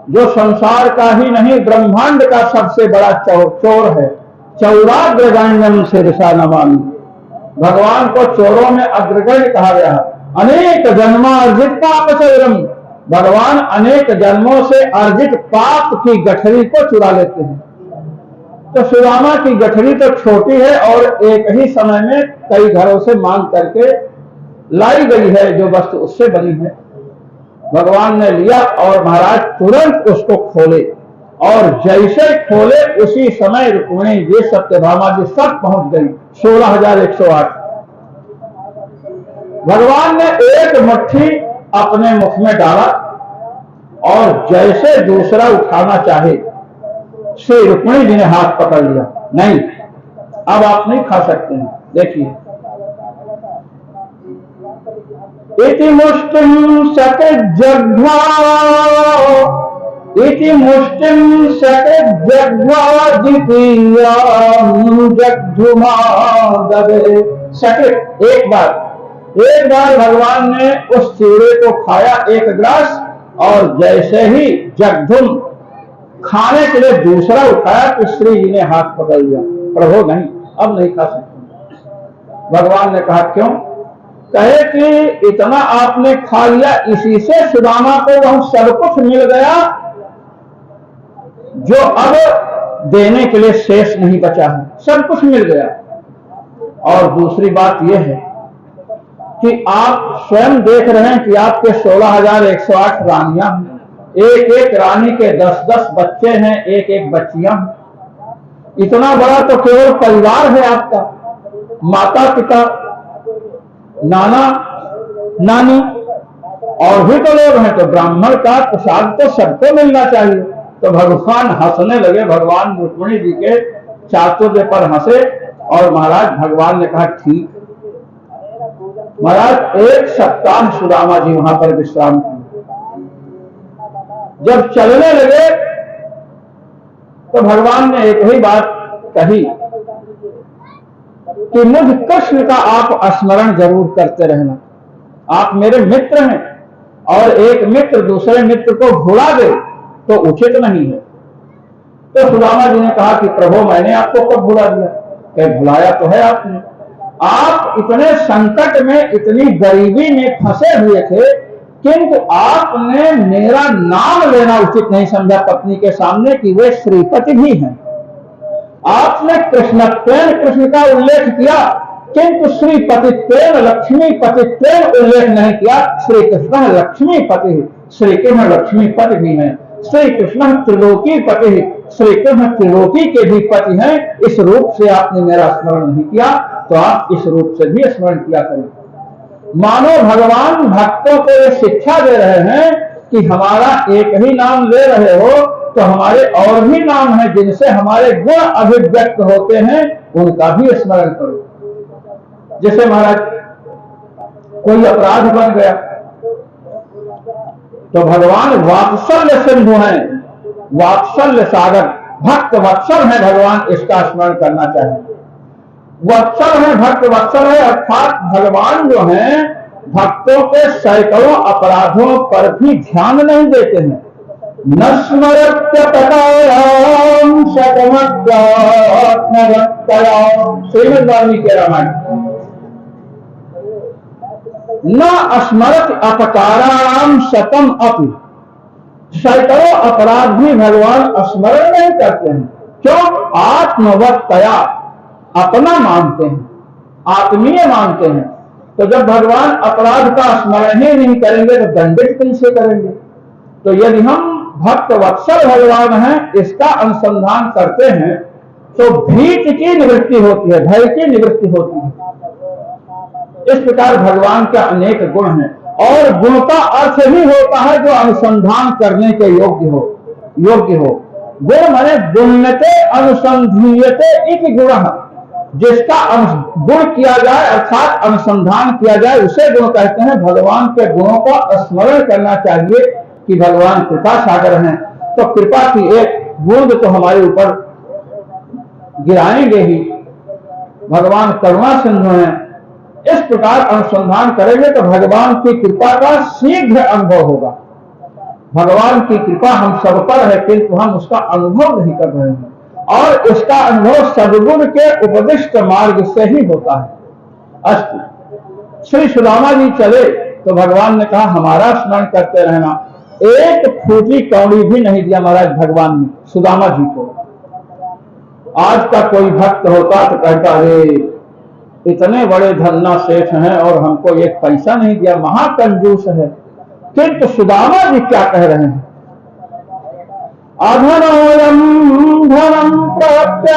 जो संसार का ही नहीं ब्रह्मांड का सबसे बड़ा चोर है, चौराग्रगण्यम शीर्षा नमामि। भगवान को चोरों में अग्रगण्य कहा गया है। अनेक जन्मार्जित पाप चौरम, भगवान अनेक जन्मों से अर्जित पाप की गठरी को चुरा लेते हैं। तो सुदामा की गठरी तो छोटी है और एक ही समय में कई घरों से मांग करके लाई गई है, जो वस्तु उससे बनी है। भगवान ने लिया और महाराज तुरंत उसको खोले, और जैसे खोले उसी समय रुक्मिणी जी सत्यभामा जी सब पहुंच गई। 16,108। भगवान ने एक मुट्ठी अपने मुख में डाला, और जैसे दूसरा उठाना चाहे श्री रुक्मिणी जी ने हाथ पकड़ लिया, नहीं अब आप नहीं खा सकते हैं। देखिए, इति मुष्टिम सकज्जघ्वा, इति मुष्टिम सकज्जघ्वा द्वितीयां जग्धुमा दबे। सकित एक बार भगवान ने उस चिवड़े को खाया, एक ग्रास, और जैसे ही जगधुम खाने के लिए दूसरा उठाया तो श्री जी ने हाथ पकड़ लिया, प्रभु नहीं अब नहीं खा सकते। भगवान ने कहा क्यों? कहे कि इतना आपने खा लिया, इसी से सुदामा को वह सब कुछ मिल गया जो अब देने के लिए शेष नहीं बचा है, सब कुछ मिल गया। और दूसरी बात यह है कि आप स्वयं देख रहे हैं कि आपके 16,108 रानियां हैं, एक एक रानी के 10-10 बच्चे हैं, एक एक बच्चियां हैं। इतना बड़ा तो केवल परिवार है आपका, माता पिता, नाना नानी, और भी तो लोग हैं। तो ब्राह्मण का प्रसाद तो सबको मिलना चाहिए। तो भगवान हंसने लगे, भगवान रुक्मिणी जी के चातुर्य पर हंसे, और महाराज भगवान ने कहा ठीक। महाराज एक सप्ताह सुदामा जी वहां पर विश्राम किए। जब चलने लगे तो भगवान ने एक ही बात कही कि मुझ कृष्ण का आप स्मरण जरूर करते रहना। आप मेरे मित्र हैं, और एक मित्र दूसरे मित्र को भुला दे तो उचित नहीं है। तो सुदामा जी ने कहा कि प्रभु मैंने आपको कब भुला दिया? क्या भुलाया तो है आपने। आप इतने संकट में, इतनी गरीबी में फंसे हुए थे, किंतु आपने मेरा नाम लेना उचित नहीं समझा पत्नी के सामने कि वे श्रीपति भी हैं। आपने कृष्ण का उल्लेख किया, किंतु श्रीपतित्वेन लक्ष्मीपतित्वेन उल्लेख नहीं किया। श्री कृष्ण लक्ष्मीपति, श्री कृष्ण लक्ष्मीपति भी हैं, श्री कृष्ण त्रिलोकी पति, श्री कृष्ण त्रिलोकी के भी पति हैं। इस रूप से आपने मेरा स्मरण नहीं किया, तो आप इस रूप से भी स्मरण किया करें। मानो भगवान भक्तों को ये शिक्षा दे रहे हैं कि हमारा एक ही नाम ले रहे हो तो हमारे और भी नाम हैं जिनसे हमारे गुण अभिव्यक्त होते हैं, उनका भी स्मरण करो। जैसे महाराज कोई अपराध बन गया तो भगवान वात्सल्य सिंधु हैं, वात्सल्य सागर, भक्त वत्सल है भगवान, इसका स्मरण करना चाहिए। वत्सल है, भक्त वत्सल है, अर्थात भगवान जो है भक्तों के सैकड़ों अपराधों पर भी ध्यान नहीं देते हैं। न स्मरत्य तथायाम शतमद्यात्मवत्तया, श्रीमद् वाल्मीकि रामायण। न स्मरत अपकाराणाम शतम अपि, सैकड़ों अपराध भी भगवान स्मरण नहीं करते हैं। क्यों? आत्मवत्तया, अपना मानते हैं, आत्मीय मानते हैं। तो जब भगवान अपराध का स्मरण ही नहीं करेंगे तो दंडित कैसे करेंगे? तो यदि हम भक्त वत्सल भगवान हैं इसका अनुसंधान करते हैं तो भीत की निवृत्ति होती है, भय की निवृत्ति होती है। इस प्रकार भगवान के अनेक गुण हैं, और गुण का अर्थ ही होता है जो अनुसंधान करने के योग्य हो। गुण माने गुण्यते अनुसंधीयते इति गुणः, जिसका गुण किया जाए अर्थात अनुसंधान किया जाए उसे गुण कहते हैं। भगवान के गुणों का स्मरण करना चाहिए कि भगवान कृपा सागर हैं, तो कृपा की एक बूंद तो हमारे ऊपर गिराएंगे ही। भगवान करुणा सिंधु हैं, इस प्रकार अनुसंधान करेंगे तो भगवान की कृपा का शीघ्र अनुभव होगा। भगवान की कृपा हम सब पर है किंतु हम उसका अनुभव नहीं कर रहे हैं, और इसका अनुभव सद्गुण के उपदिष्ट मार्ग से ही होता है। अस्तु, श्री सुदामा जी चले तो भगवान ने कहा हमारा स्मरण करते रहना। एक फूटी कौड़ी भी नहीं दिया महाराज भगवान ने सुदामा जी को। आज का कोई भक्त होता तो कहता अरे इतने बड़े धन्ना सेठ हैं और हमको एक पैसा नहीं दिया, महाकंजूस है। किंतु सुदामा जी क्या कह रहे हैं? अधनोयं धनं प्राप्य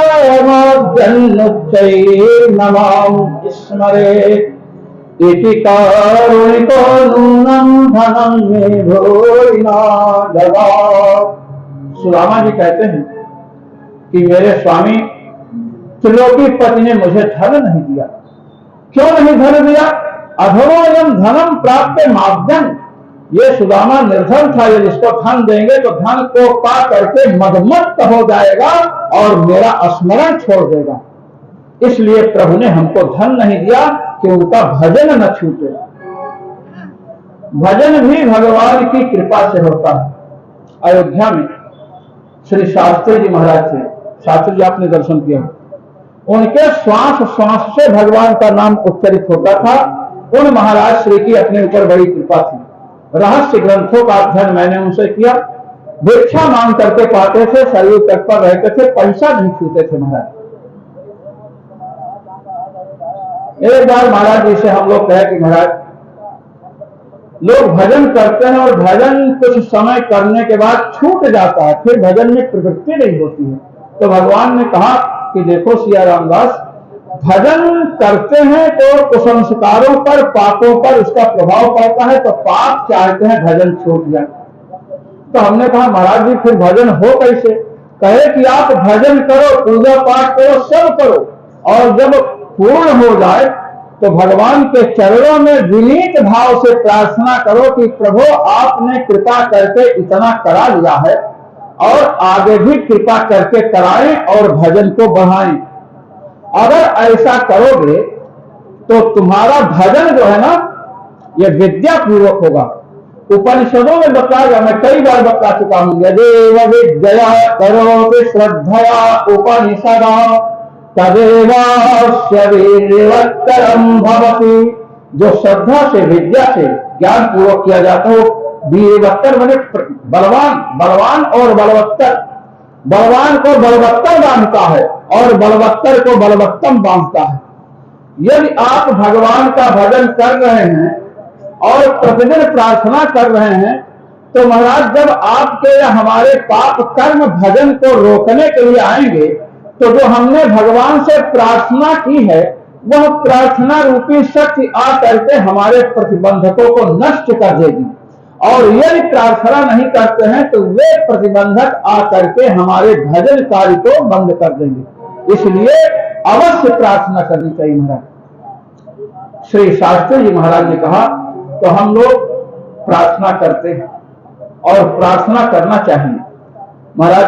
नमां स्मरेत् इति कारुणिको नूनं धनं मे भूरि न ददात्। सुदामा जी कहते हैं कि मेरे स्वामी त्रिलोकी पति ने मुझे धन नहीं दिया। क्यों नहीं धन दिया? अधनोयं धनं प्राप्य माद्यं, ये सुदामा निर्धन था, यदि इसको धन देंगे तो धन को पा करके मदमस्त हो जाएगा और मेरा स्मरण छोड़ देगा। इसलिए प्रभु ने हमको धन नहीं दिया कि उनका भजन न छूटे। भजन भी भगवान की कृपा से होता है। अयोध्या में श्री शास्त्री जी महाराज थे, शास्त्री जी आपने दर्शन किया, उनके श्वास श्वास से भगवान का नाम उच्चरित होता था। उन महाराज श्री की अपने ऊपर बड़ी कृपा थी। रहस्य ग्रंथों का अध्ययन मैंने उनसे किया। भिक्षा मांग करके पाते थे, सरयू तट पर रहते थे, पैसा नहीं छूते थे महाराज। एक बार महाराज जी से हम लोग कहे कि महाराज लोग भजन करते हैं और भजन कुछ समय करने के बाद छूट जाता है, फिर भजन में प्रवृत्ति नहीं होती है। तो भगवान ने कहा कि देखो सिया रामदास, भजन करते हैं तो कुसंस्कारों पर, पापों पर उसका प्रभाव पड़ता है, तो पाप चाहते हैं भजन छूट जाए। तो हमने कहा महाराज जी फिर भजन हो कैसे? कहे कि आप भजन करो, पूजा पाठ करो, सब करो, और जब पूर्ण हो जाए तो भगवान के चरणों में विनीत भाव से प्रार्थना करो कि प्रभु आपने कृपा करके इतना करा लिया है और आगे भी कृपा करके कराएं और भजन को बढ़ाएं। अगर ऐसा करोगे तो तुम्हारा भजन जो है ना ये विद्या पूर्वक होगा। उपनिषदों में बताया, मैं कई बार बता चुका हूं, यदेव विद्या करोति श्रद्धया उपनिषदा तदेवास्य वीर्यवत्तरं भवति। जो श्रद्धा से, विद्या से ज्ञान पूर्वक किया जाता है वो वीर्यवत्तर माने बलवान, बलवान और बलवत्तर। बलवान को बलवत्तर बांधता है और बलवत्तर को बलवत्तम बांधता है। यदि आप भगवान का भजन कर रहे हैं और प्रतिदिन प्रार्थना कर रहे हैं तो महाराज जब आपके या हमारे पाप कर्म भजन को रोकने के लिए आएंगे तो जो हमने भगवान से प्रार्थना की है वह प्रार्थना रूपी शक्ति आ करके हमारे प्रतिबंधकों को नष्ट कर देगी, और यदि प्रार्थना नहीं करते हैं तो वे प्रतिबंधक आ करके हमारे भजन कार्य को बंद कर देंगे। इसलिए अवश्य प्रार्थना करनी चाहिए महाराज। श्री शास्त्री जी महाराज ने कहा तो हम लोग प्रार्थना करते हैं और प्रार्थना करना चाहिए। महाराज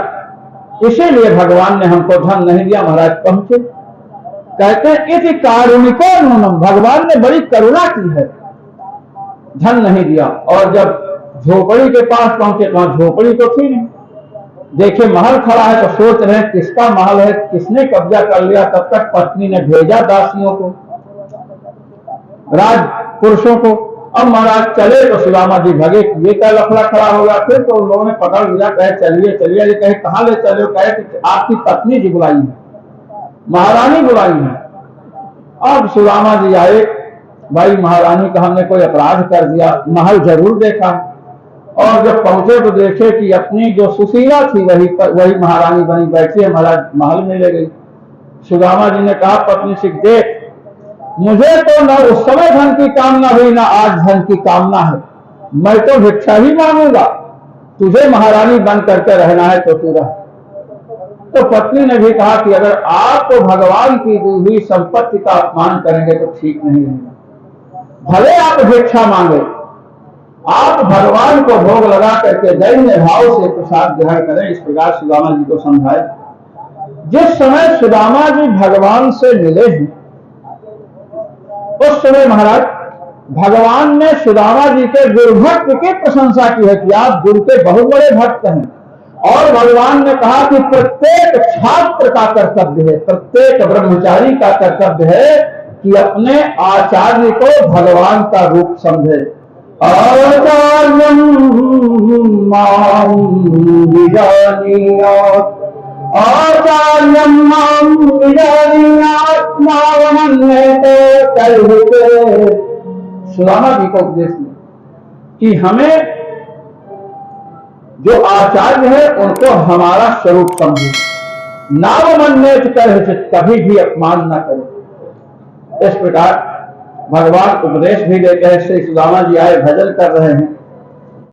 इसीलिए भगवान ने हमको धन नहीं दिया। महाराज पहुंचे, कहते हैं इति कारुणिको नूनम, भगवान ने बड़ी करुणा की है, धन नहीं दिया। और जब झोपड़ी के पास पहुंचे, वहां झोपड़ी तो थी नहीं, देखे महल खड़ा है तो सोच रहे हैं किसका महल है, किसने कब्जा कर लिया। तब तक पत्नी ने भेजा दासियों को, राज पुरुषों को। अब महाराज चले तो सुदामा जी भगे, ये क्या लफड़ा खड़ा हो गया। फिर तो उन लोगों ने पकड़ लिया, कहे चलिए चलिए। ये कहे कहां ले चले हो, कहे कि आपकी पत्नी जी बुलाई है, महारानी बुलाई है। अब सुदामा जी आए, भाई महारानी का हमने कोई अपराध कर दिया, महल जरूर देखा। और जब पहुंचे तो देखे कि अपनी जो सुशीला थी वही महारानी बनी बैठी है, महाराज महल में ले गई। सुदामा जी ने कहा पत्नी से, देख मुझे तो न उस समय धन की कामना हुई, ना आज धन की कामना है, मैं तो भिक्षा ही मांगूंगा, तुझे महारानी बन करके रहना है तो तू रह। तो पत्नी ने भी कहा कि अगर आप तो भगवान की दी हुई संपत्ति का अपमान करेंगे तो ठीक नहीं रहेगा। भले आप भिक्षा मांगे, आप भगवान को भोग लगा करके दैन्य भाव से प्रसाद ग्रहण करें। इस प्रकार सुदामा जी को समझाए। जिस समय सुदामा जी भगवान से मिले हैं, उस समय महाराज भगवान ने सुदामा जी के गुरुभक्त की प्रशंसा की है कि आप गुरु के बहुत बड़े भक्त हैं। और भगवान ने कहा कि प्रत्येक छात्र का कर्तव्य है, प्रत्येक ब्रह्मचारी का कर्तव्य है कि अपने आचार्य को भगवान का रूप समझे। आचार्यं मां विजानीयात्, आचार्यं मां विजानीयात् मामन्यते तर्हिते। सुदामा जी को उपदेश दिया कि हमें जो आचार्य है उनको हमारा स्वरूप समझे, नावमन्यत कर कभी भी अपमान न करो। इस प्रकार भगवान उपदेश भी देते हैं। श्री सुदामा जी आए, भजन कर रहे हैं।